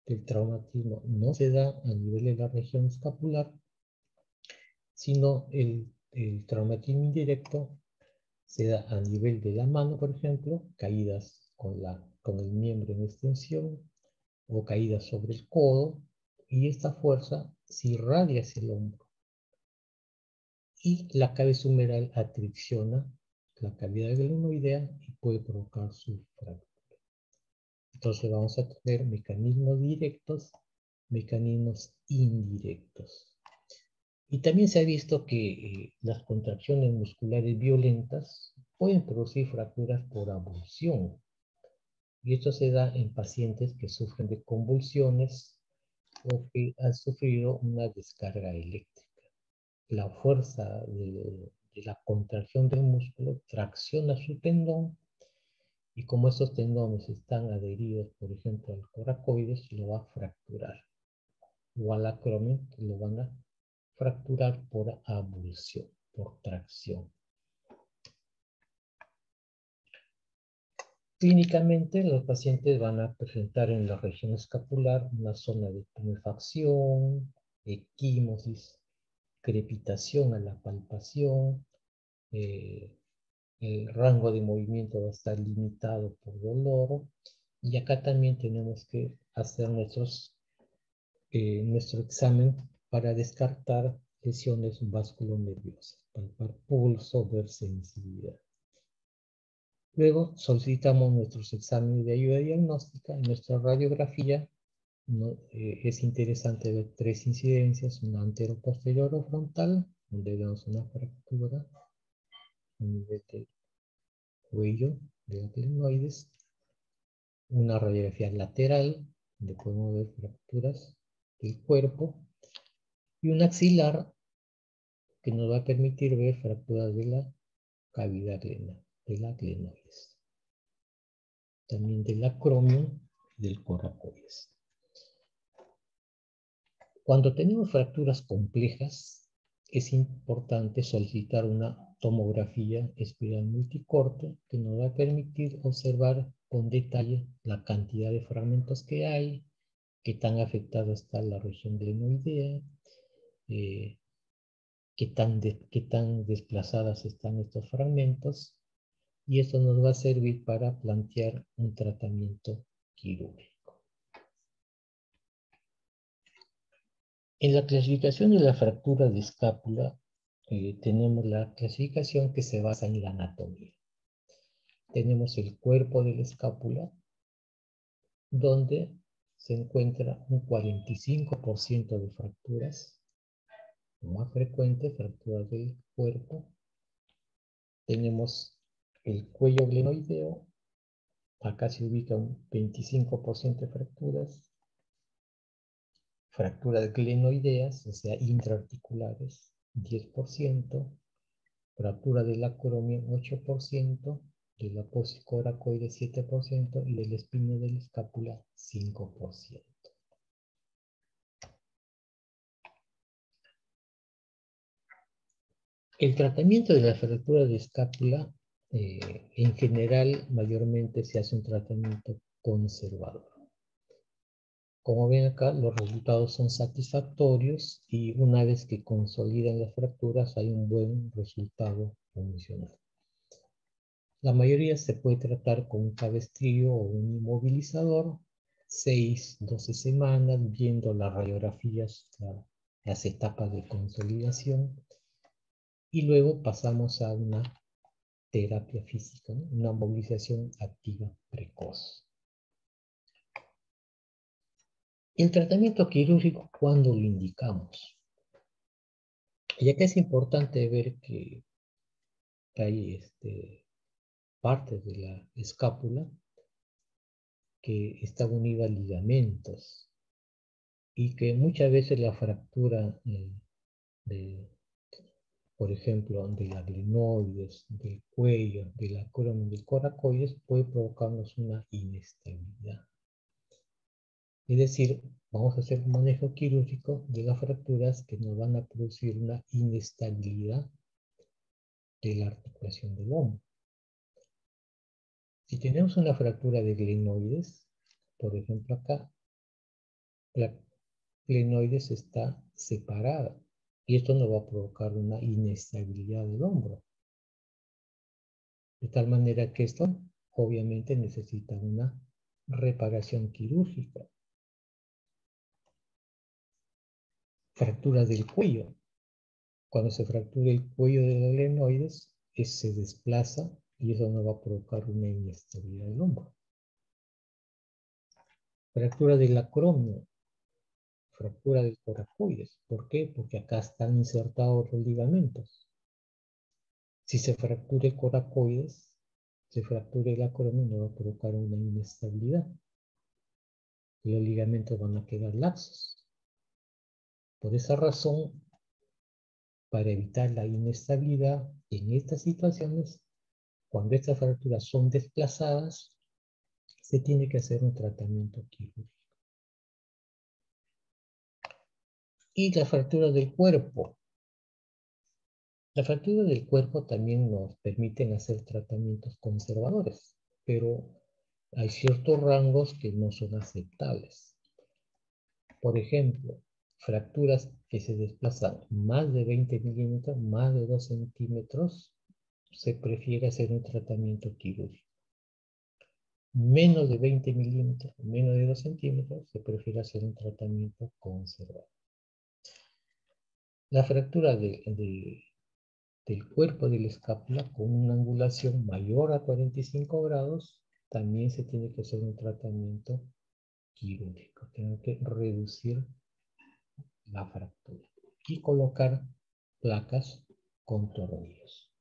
del traumatismo no se da a nivel de la región escapular, sino el traumatismo indirecto se da a nivel de la mano, por ejemplo, caídas con el miembro en extensión o caídas sobre el codo, y esta fuerza se irradia hacia el hombro. Y la cabeza humeral atricciona la cavidad glenoidea y puede provocar su fractura. Entonces vamos a tener mecanismos directos, mecanismos indirectos. Y también se ha visto que las contracciones musculares violentas pueden producir fracturas por abulsión. Y esto se da en pacientes que sufren de convulsiones o que han sufrido una descarga eléctrica. La fuerza de la contracción del músculo tracciona su tendón y como esos tendones están adheridos, por ejemplo, al coracoides, lo va a fracturar. O al acromion, lo van a fracturar por abulsión, por tracción. Clínicamente, los pacientes van a presentar en la región escapular una zona de tumefacción, equimosis, crepitación a la palpación, el rango de movimiento va a estar limitado por dolor, y acá también tenemos que hacer nuestro examen para descartar lesiones vasculonerviosas, palpar pulso, ver sensibilidad. Luego solicitamos nuestros exámenes de ayuda diagnóstica. En nuestra radiografía es interesante ver 3 incidencias: una antero-posterior o frontal, donde vemos una fractura a nivel del cuello de la glenoides, una radiografía lateral, donde podemos ver fracturas del cuerpo, y un axilar que nos va a permitir ver fracturas de la cavidad de la glenoides, también del acromion y del coracoides. Cuando tenemos fracturas complejas, es importante solicitar una tomografía espiral multicorte que nos va a permitir observar con detalle la cantidad de fragmentos que hay, qué tan afectada está la región glenoidea, qué tan desplazadas están estos fragmentos, y esto nos va a servir para plantear un tratamiento quirúrgico. En la clasificación de la fractura de escápula, tenemos la clasificación que se basa en la anatomía. Tenemos el cuerpo de la escápula, donde se encuentra un 45% de fracturas, más frecuente, fracturas del cuerpo. Tenemos el cuello glenoideo, acá se ubica un 25% de fracturas. Fracturas glenoideas, o sea, intraarticulares, 10%. Fractura del acromion, 8%. Del apósito coracoide, 7%. Y del espino de la escápula, 5%. El tratamiento de la fractura de escápula, en general, mayormente se hace un tratamiento conservador. Como ven acá, los resultados son satisfactorios, y una vez que consolidan las fracturas hay un buen resultado funcional. La mayoría se puede tratar con un cabestrillo o un inmovilizador, 6-12 semanas, viendo las radiografías, las etapas de consolidación, y luego pasamos a una terapia física, ¿no? Una movilización activa precoz. El tratamiento quirúrgico, ¿cuándo lo indicamos? Y acá es importante ver que hay partes de la escápula que están unidas a ligamentos, y que muchas veces la fractura por ejemplo, de la glenoides, del cuello, del acromion, del coracoides, puede provocarnos una inestabilidad. Es decir, vamos a hacer un manejo quirúrgico de las fracturas que nos van a producir una inestabilidad de la articulación del hombro. Si tenemos una fractura de glenoides, por ejemplo acá, la glenoides está separada, y esto nos va a provocar una inestabilidad del hombro. De tal manera que esto obviamente necesita una reparación quirúrgica. Fractura del cuello. Cuando se fractura el cuello de la glenoides, se desplaza, y eso nos va a provocar una inestabilidad del hombro. Fractura del acromio. Fractura del coracoides. ¿Por qué? Porque acá están insertados los ligamentos. Si se fractura el coracoides, se fractura el acromio, nos va a provocar una inestabilidad. Los ligamentos van a quedar laxos. Por esa razón, para evitar la inestabilidad en estas situaciones, cuando estas fracturas son desplazadas, se tiene que hacer un tratamiento quirúrgico. Y la fractura del cuerpo. La fractura del cuerpo también nos permiten hacer tratamientos conservadores, pero hay ciertos rangos que no son aceptables. Por ejemplo, fracturas que se desplazan más de 20 milímetros, más de 2 centímetros, se prefiere hacer un tratamiento quirúrgico. Menos de 20 milímetros, menos de 2 centímetros, se prefiere hacer un tratamiento conservador. La fractura del cuerpo de la escápula con una angulación mayor a 45 grados, también se tiene que hacer un tratamiento quirúrgico. Tengo que reducir la fractura y colocar placas con tornillos.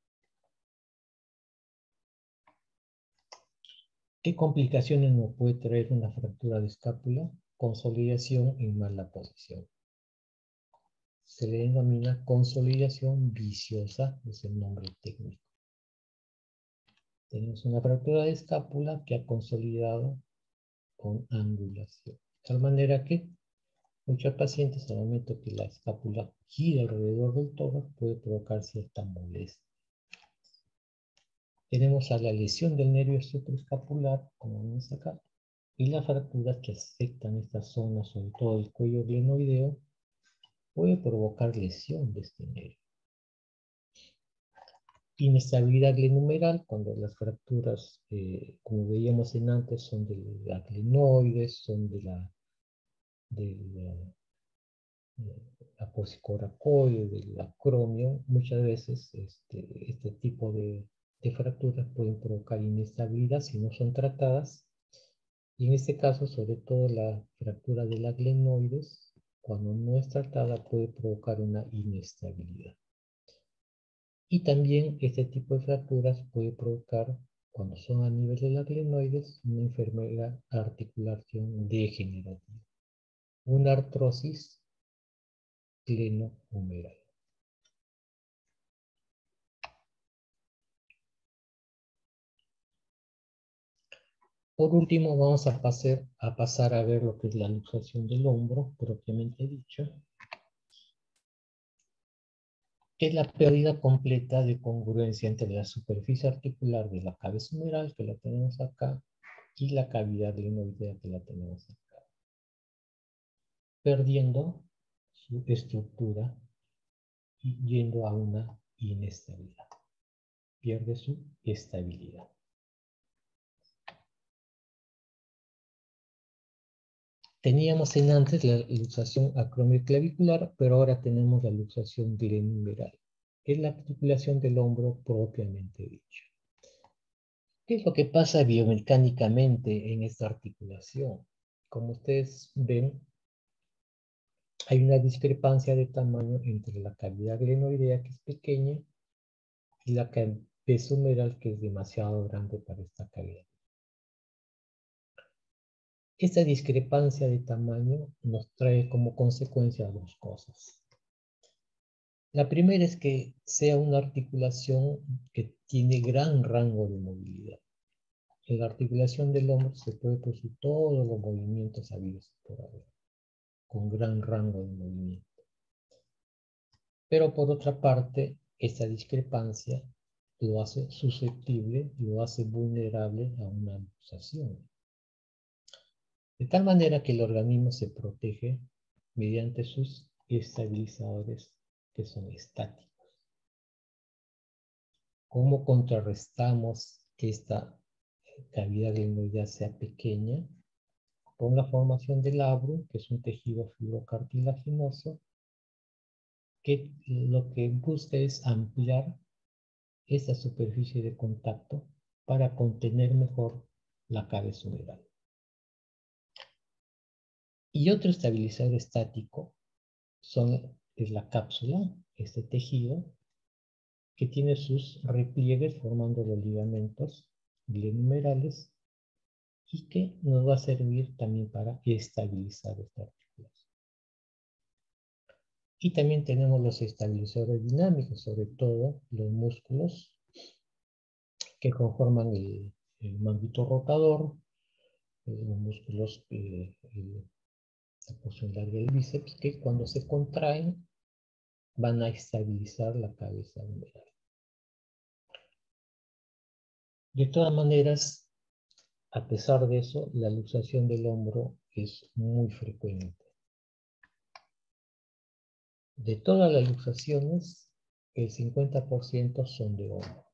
¿Qué complicaciones nos puede traer una fractura de escápula? Consolidación en mala posición. Se le denomina consolidación viciosa, es el nombre técnico. Tenemos una fractura de escápula que ha consolidado con angulación. De tal manera que muchos pacientes, al momento que la escápula gira alrededor del tórax, puede provocar cierta molestia. Tenemos a la lesión del nervio supraescapular, como vemos acá, y las fracturas que afectan esta zona, sobre todo el cuello glenoideo, puede provocar lesión de este nervio. Inestabilidad glenumeral, cuando las fracturas, como veíamos en antes, son de la glenoides, son de la apocicoracoide, del acromio, muchas veces este tipo de fracturas pueden provocar inestabilidad si no son tratadas. Y en este caso, sobre todo la fractura de la glenoides, cuando no es tratada, puede provocar una inestabilidad. Y también este tipo de fracturas puede provocar, cuando son a nivel de la glenoides, una enfermedad articulación degenerativa, una artrosis glenohumeral. Por último, vamos a pasar a ver lo que es la luxación del hombro, propiamente dicho, que es la pérdida completa de congruencia entre la superficie articular de la cabeza humeral, que la tenemos acá, y la cavidad glenoidea, que la tenemos acá, perdiendo su estructura y yendo a una inestabilidad. Pierde su estabilidad. Teníamos en antes la luxación acromioclavicular, pero ahora tenemos la luxación glenohumeral, que es la articulación del hombro propiamente dicho. ¿Qué es lo que pasa biomecánicamente en esta articulación? Como ustedes ven, hay una discrepancia de tamaño entre la cavidad glenoidea, que es pequeña, y la cabeza humeral, que es demasiado grande para esta cavidad. Esta discrepancia de tamaño nos trae como consecuencia dos cosas. La primera es que sea una articulación que tiene gran rango de movilidad. En la articulación del hombro se puede producir todos los movimientos habidos por haber, con gran rango de movimiento. Pero por otra parte, esta discrepancia lo hace susceptible, lo hace vulnerable a una luxación. De tal manera que el organismo se protege mediante sus estabilizadores que son estáticos. ¿Cómo contrarrestamos que esta cavidad glenoidea sea pequeña? Con la formación del labrum, que es un tejido fibrocartilaginoso, que lo que busca es ampliar esta superficie de contacto para contener mejor la cabeza humeral. Y otro estabilizador estático es la cápsula, este tejido, que tiene sus repliegues formando los ligamentos glenohumerales y que nos va a servir también para estabilizar esta articulación. Y también tenemos los estabilizadores dinámicos, sobre todo los músculos que conforman el manguito rotador, los músculos, la porción larga del bíceps, que cuando se contraen van a estabilizar la cabeza humeral. De todas maneras, a pesar de eso, la luxación del hombro es muy frecuente. De todas las luxaciones, el 50% son de hombro.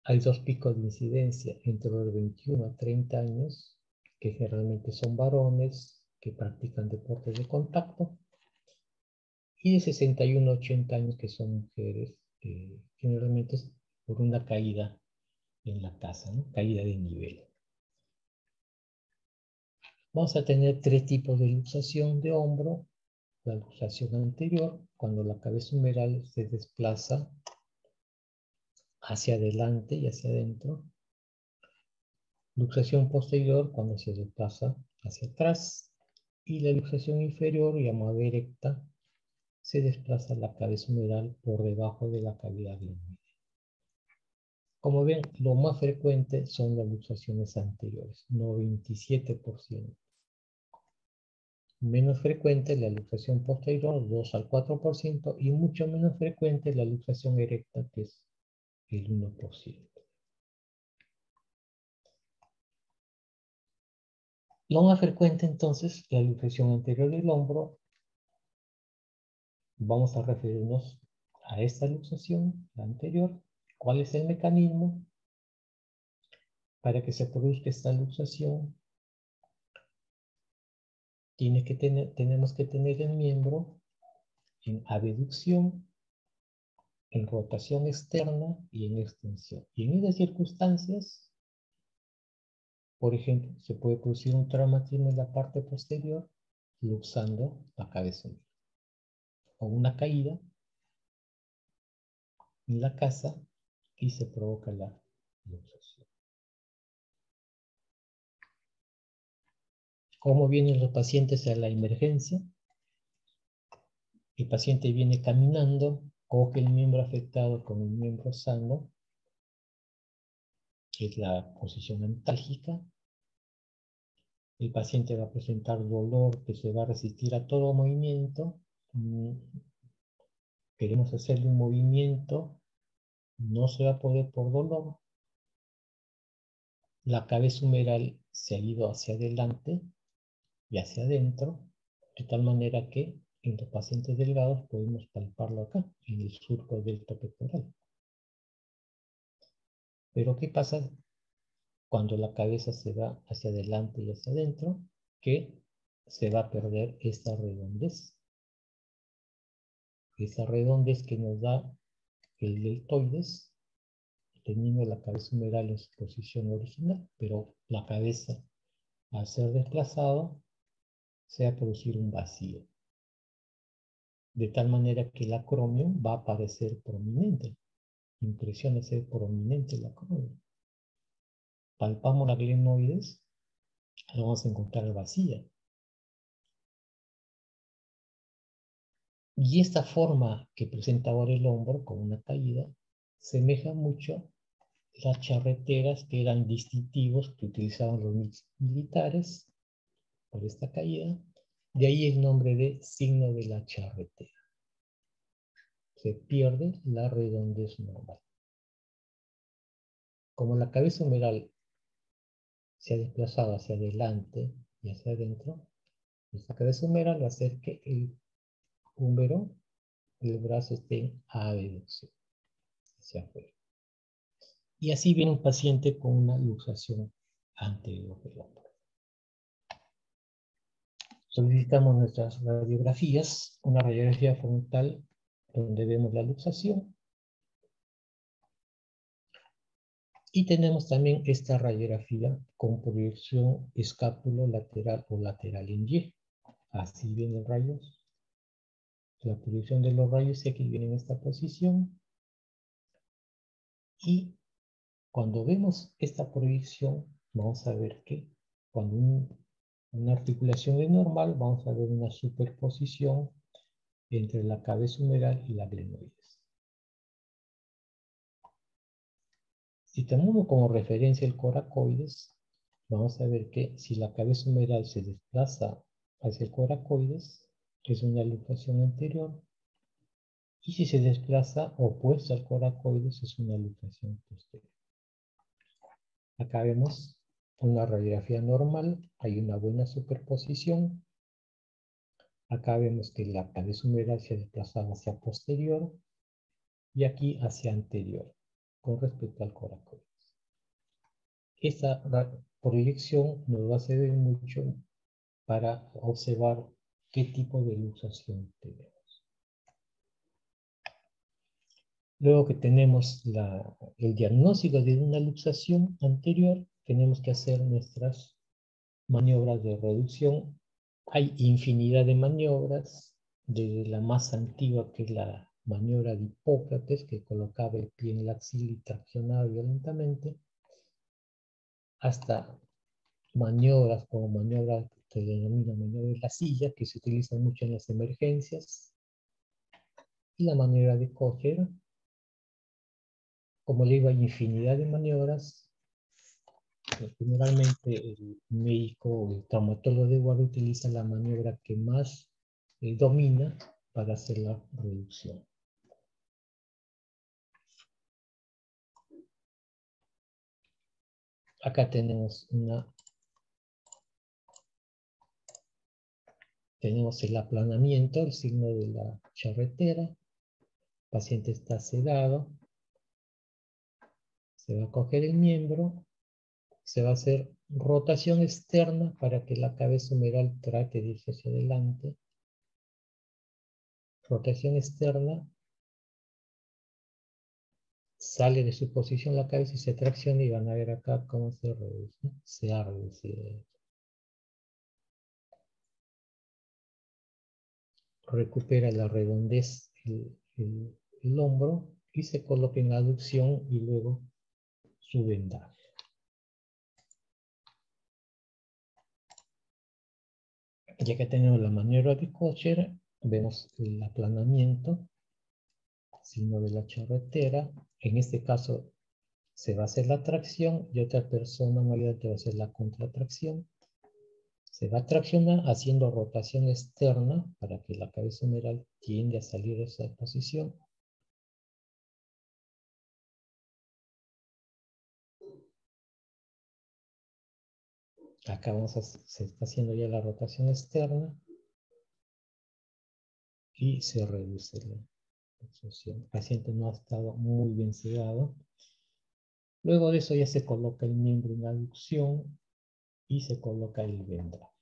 Hay dos picos de incidencia entre los 21 a 30 años, que generalmente son varones que practican deportes de contacto, y de 61 a 80 años que son mujeres, generalmente es por una caída en la casa, ¿no? Caída de nivel. Vamos a tener tres tipos de luxación de hombro. La luxación anterior, cuando la cabeza humeral se desplaza hacia adelante y hacia adentro. Luxación posterior, cuando se desplaza hacia atrás. Y la luxación inferior, llamada erecta, se desplaza la cabeza humeral por debajo de la cavidad glenoidea. Como ven, lo más frecuente son las luxaciones anteriores, 97%. Menos frecuente la luxación posterior, 2 al 4%, y mucho menos frecuente la luxación erecta, que es el 1%. Lo más frecuente entonces, la luxación anterior del hombro. Vamos a referirnos a esta luxación, la anterior. ¿Cuál es el mecanismo para que se produzca esta luxación? Tenemos que tener el miembro en abducción, en rotación externa y en extensión. Y en esas circunstancias, por ejemplo, se puede producir un traumatismo en la parte posterior, luxando la cabeza, o una caída en la casa y se provoca la luxación. ¿Cómo vienen los pacientes a la emergencia? El paciente viene caminando, coge el miembro afectado con el miembro sano, que es la posición antálgica. El paciente va a presentar dolor que se va a resistir a todo movimiento. Queremos hacerle un movimiento, no se va a poder por dolor. La cabeza humeral se ha ido hacia adelante y hacia adentro, de tal manera que en los pacientes delgados podemos palparlo acá, en el surco delto pectoral. Pero ¿qué pasa cuando la cabeza se va hacia adelante y hacia adentro? Que se va a perder esta redondez. Esa redondez que nos da el deltoides, teniendo la cabeza humeral en su posición original, pero la cabeza, al ser desplazado, se va a producir un vacío. De tal manera que el acromio va a aparecer prominente. Impresiona ser prominente el acromio. Palpamos la glenoides, lo vamos a encontrar vacía. Y esta forma que presenta ahora el hombro, con una caída, semeja mucho las charreteras que eran distintivos que utilizaban los militares por esta caída. De ahí el nombre de signo de la charretera. Se pierde la redondez normal. Como la cabeza humeral se ha desplazado hacia adelante y hacia adentro, esta cabeza humeral va a hacer que el húmero, el brazo, esté en abducción hacia afuera. Y así viene un paciente con una luxación anterior del hombro. Solicitamos nuestras radiografías, una radiografía frontal donde vemos la luxación. Y tenemos también esta radiografía con proyección escápulo-lateral o lateral en Y. Así vienen rayos. La proyección de los rayos X viene en esta posición. Y cuando vemos esta proyección, vamos a ver que cuando una articulación es normal, vamos a ver una superposición entre la cabeza humeral y la glenoides. Si tomamos como referencia el coracoides, vamos a ver que si la cabeza humeral se desplaza hacia el coracoides, es una luxación anterior, y si se desplaza opuesta al coracoides, es una luxación posterior. Acá vemos una radiografía normal, hay una buena superposición. Acá vemos que la cabeza humeral se desplazaba hacia posterior y aquí hacia anterior, con respecto al coracoides. Esta proyección nos va a servir mucho para observar qué tipo de luxación tenemos. Luego que tenemos el diagnóstico de una luxación anterior, tenemos que hacer nuestras maniobras de reducción. Hay infinidad de maniobras, desde la más antigua, que es la maniobra de Hipócrates, que colocaba el pie en la axila y traccionaba violentamente, hasta maniobras como maniobra que se denomina maniobra de la silla, que se utilizan mucho en las emergencias, y la maniobra de Kocher. Como le digo, hay infinidad de maniobras. Generalmente el médico o el traumatólogo de guardia utiliza la maniobra que más domina para hacer la reducción. Acá tenemos el aplanamiento, el signo de la charretera. El paciente está sedado. Se va a coger el miembro. Se va a hacer rotación externa para que la cabeza humeral trate de irse hacia adelante. Rotación externa. Sale de su posición la cabeza y se tracciona, y van a ver acá cómo se reduce. Se ha reducido. Recupera la redondez el hombro y se coloca en aducción y luego su vendaje. Ya que tenemos la maniobra de Kocher, vemos el aplanamiento, signo de la charretera. En este caso se va a hacer la tracción y otra persona mayor va a hacer la contratracción. Se va a traccionar haciendo rotación externa para que la cabeza humeral tiende a salir de esa posición. Acá se está haciendo ya la rotación externa y se reduce la extrusión. El paciente no ha estado muy bien sedado. Luego de eso ya se coloca el miembro en aducción y se coloca el vendaje.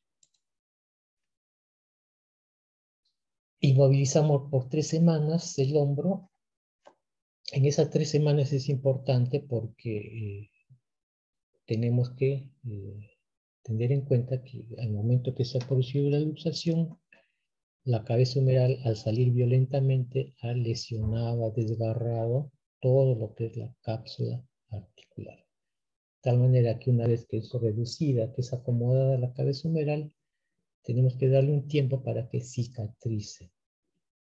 Inmovilizamos por 3 semanas el hombro. En esas 3 semanas es importante porque tenemos que tener en cuenta que al momento que se ha producido la luxación, la cabeza humeral, al salir violentamente, ha lesionado, ha desgarrado todo lo que es la cápsula articular. De tal manera que una vez que es reducida, que es acomodada la cabeza humeral, tenemos que darle un tiempo para que cicatrice,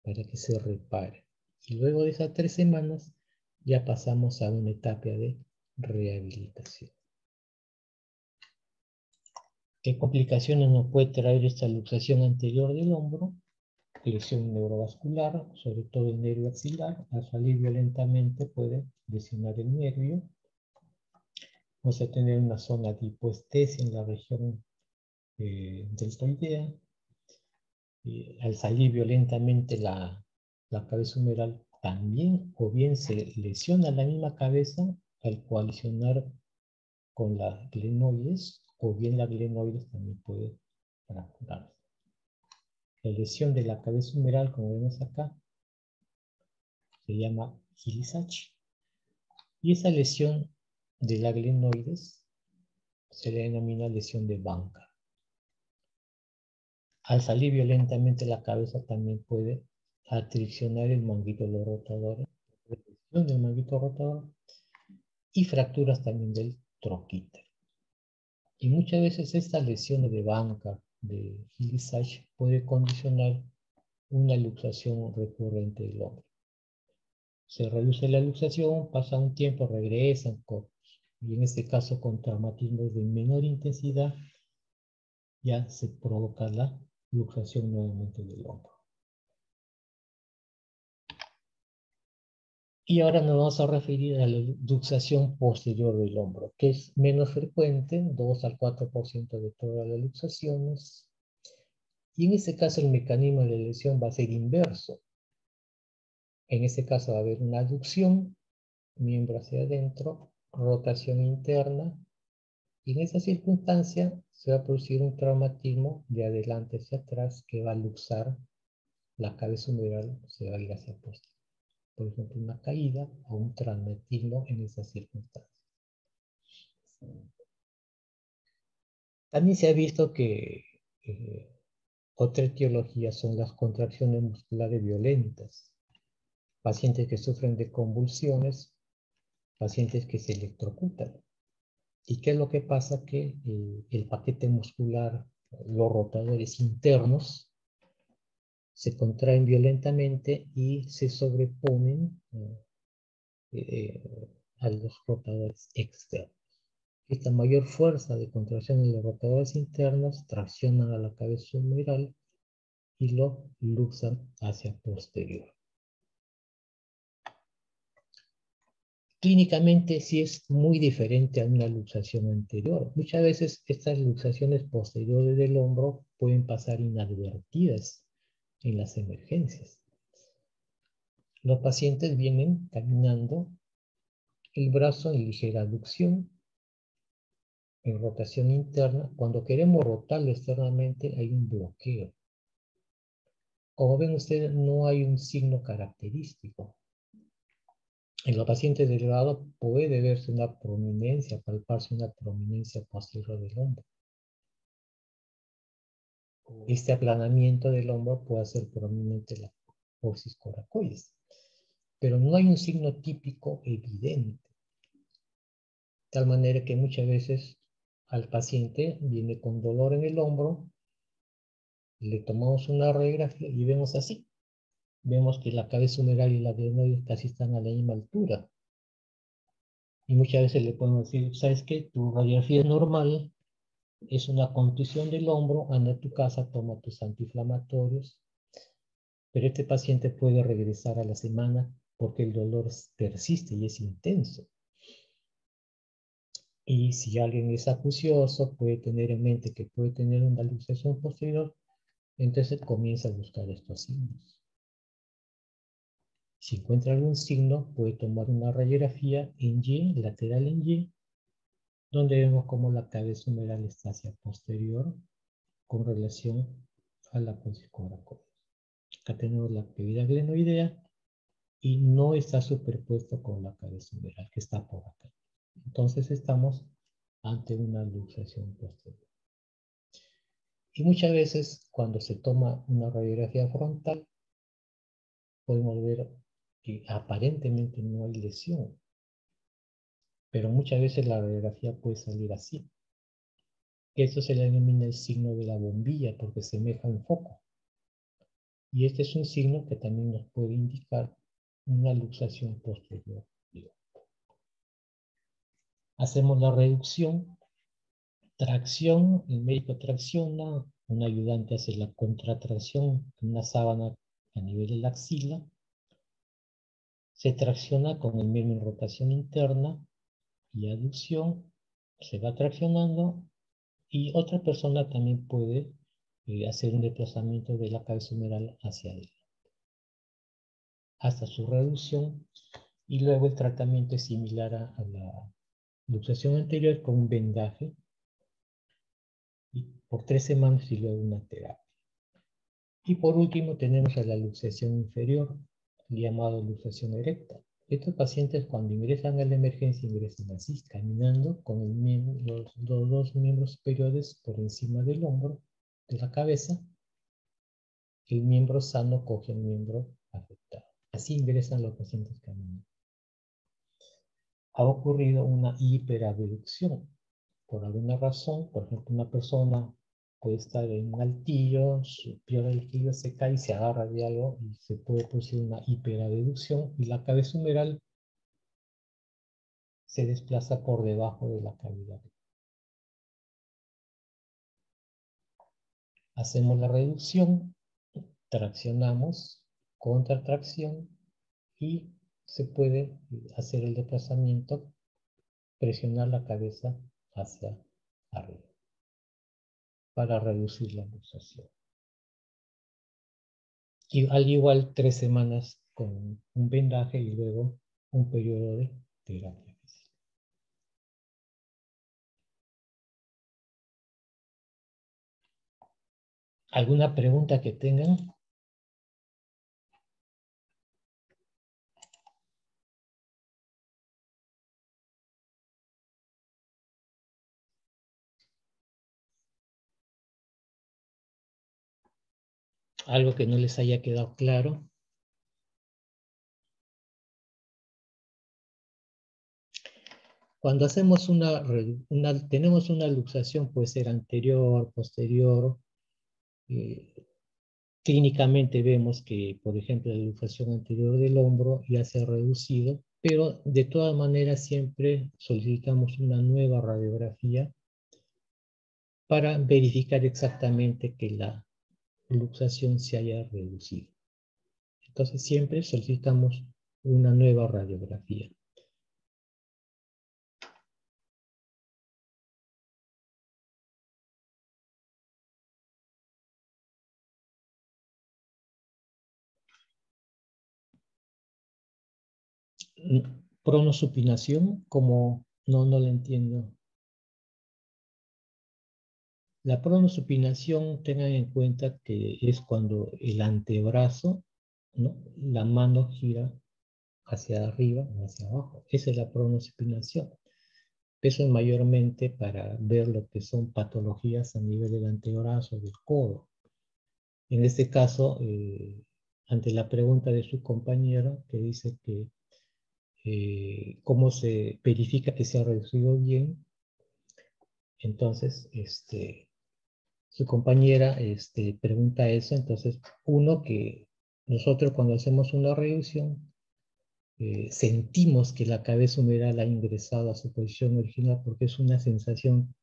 para que se repare. Y luego de esas 3 semanas, ya pasamos a una etapa de rehabilitación. ¿Qué complicaciones nos puede traer esta luxación anterior del hombro? Lesión neurovascular, sobre todo el nervio axilar. Al salir violentamente puede lesionar el nervio. Vamos a tener una zona de hipoestesia en la región deltoidea. Al salir violentamente la cabeza humeral también, o bien se lesiona la misma cabeza al colisionar con la glenoides, o bien la glenoides también puede fracturarse. La lesión de la cabeza humeral, como vemos acá, se llama Gilly-Sachs. Y esa lesión de la glenoides se le denomina lesión de Banca. Al salir violentamente la cabeza también puede atriccionar el manguito rotador, lesión del manguito rotador, y fracturas también del troquíter. Y muchas veces estas lesiones de Banca, de Gilly-Sachs, puede condicionar una luxación recurrente del hombro. Se reduce la luxación, pasa un tiempo, regresan, y en este caso con traumatismos de menor intensidad, ya se provoca la luxación nuevamente del hombro. Y ahora nos vamos a referir a la luxación posterior del hombro, que es menos frecuente, 2 al 4% de todas las luxaciones, Y en ese caso el mecanismo de lesión va a ser inverso. En ese caso va a haber una aducción, miembro hacia adentro, rotación interna, y en esa circunstancia se va a producir un traumatismo de adelante hacia atrás que va a luxar la cabeza humeral, se va a ir hacia posterior. Por ejemplo, una caída o un traumatismo en esas circunstancias. También se ha visto que otra etiología son las contracciones musculares violentas. Pacientes que sufren de convulsiones, pacientes que se electrocutan. ¿Y qué es lo que pasa? Que el paquete muscular, los rotadores internos, se contraen violentamente y se sobreponen a los rotadores externos. Esta mayor fuerza de contracción en los rotadores internos traccionan a la cabeza humeral y lo luxan hacia posterior. Clínicamente sí es muy diferente a una luxación anterior. Muchas veces estas luxaciones posteriores del hombro pueden pasar inadvertidas en las emergencias. Los pacientes vienen caminando, el brazo en ligera aducción, en rotación interna. Cuando queremos rotarlo externamente hay un bloqueo. Como ven ustedes, no hay un signo característico. En los pacientes delgados puede verse una prominencia, palparse una prominencia posterior del hombro. Este aplanamiento del hombro puede hacer prominente la coxis coracoides, pero no hay un signo típico evidente. De tal manera que muchas veces al paciente viene con dolor en el hombro, le tomamos una radiografía y vemos así. Vemos que la cabeza humeral y la glenoides casi están a la misma altura. Y muchas veces le podemos decir, ¿sabes qué? Tu radiografía es normal, es una contusión del hombro, anda a tu casa, toma tus antiinflamatorios, pero este paciente puede regresar a la semana porque el dolor persiste y es intenso. Y si alguien es acucioso, puede tener en mente que puede tener una luxación posterior, entonces comienza a buscar estos signos. Si encuentra algún signo, puede tomar una radiografía en Y, lateral en Y, donde vemos cómo la cabeza humeral está hacia posterior con relación a la coxis coracoides. Acá tenemos la cavidad glenoidea y no está superpuesto con la cabeza humeral, que está por acá. Entonces estamos ante una luxación posterior. Y muchas veces cuando se toma una radiografía frontal, podemos ver que aparentemente no hay lesión, pero muchas veces la radiografía puede salir así. Esto se le denomina el signo de la bombilla porque semeja un foco. Y este es un signo que también nos puede indicar una luxación posterior. Hacemos la reducción, tracción, el médico tracciona, un ayudante hace la contratracción en una sábana a nivel de la axila, se tracciona con el miembro en rotación interna y aducción, se va traccionando y otra persona también puede hacer un desplazamiento de la cabeza humeral hacia adelante hasta su reducción y luego el tratamiento es similar a la luxación anterior con un vendaje y por 3 semanas y luego una terapia. Y por último tenemos a la luxación inferior, llamada luxación erecta. Estos pacientes cuando ingresan a la emergencia ingresan así, caminando con los dos miembros superiores por encima del hombro, de la cabeza. El miembro sano coge el miembro afectado. Así ingresan los pacientes caminando. Ha ocurrido una hiperabducción. Por alguna razón, por ejemplo, una persona puede estar en un altillo, su peor altillo se cae y se agarra de algo y se puede producir una hiperabducción y la cabeza humeral se desplaza por debajo de la cavidad. Hacemos la reducción, traccionamos, contratracción y se puede hacer el desplazamiento, presionar la cabeza hacia arriba para reducir la luxación. Y al igual 3 semanas con un vendaje y luego un periodo de terapia. ¿Alguna pregunta que tengan? ¿Algo que no les haya quedado claro? Cuando hacemos tenemos una luxación, puede ser anterior, posterior. Clínicamente vemos que, por ejemplo, la luxación anterior del hombro ya se ha reducido, pero de todas maneras siempre solicitamos una nueva radiografía para verificar exactamente que la luxación se haya reducido. Entonces siempre solicitamos una nueva radiografía. Pronosupinación, como no la entiendo. La pronosupinación, tengan en cuenta que es cuando el antebrazo, ¿no? La mano gira hacia arriba o hacia abajo. Esa es la pronosupinación. Eso es mayormente para ver lo que son patologías a nivel del antebrazo, del codo. En este caso, ante la pregunta de su compañero, que dice que cómo se verifica que se ha reducido bien, entonces, su compañera pregunta eso. Entonces, uno, que nosotros cuando hacemos una reducción, sentimos que la cabeza humeral ha ingresado a su posición original, porque es una sensación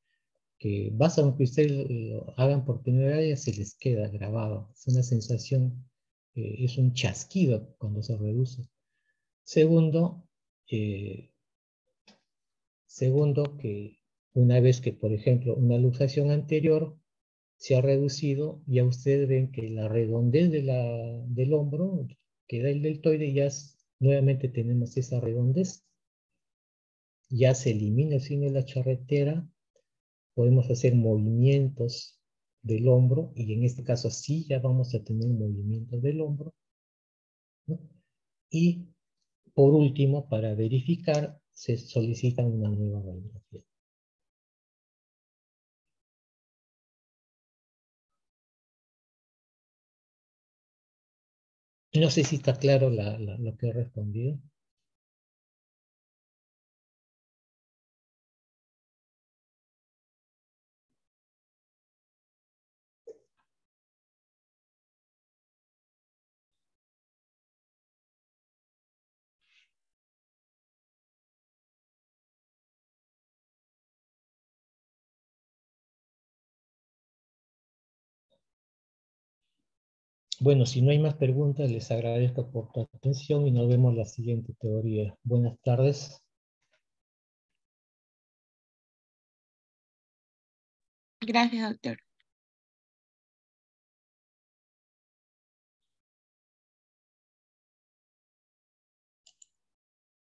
que basta con que ustedes lo hagan por primera vez, se les queda grabado. Es una sensación, es un chasquido cuando se reduce. Segundo, que una vez que, por ejemplo, una luxación anterior se ha reducido, ya ustedes ven que la redondez del hombro, que da el deltoide, nuevamente tenemos esa redondez. Ya se elimina el signo de la charretera, podemos hacer movimientos del hombro, y en este caso sí ya vamos a tener movimientos del hombro, ¿no? Y por último, para verificar, se solicita una nueva radiografía. No sé si está claro lo que he respondido. Bueno, si no hay más preguntas, les agradezco por tu atención y nos vemos en la siguiente teoría. Buenas tardes. Gracias, doctor.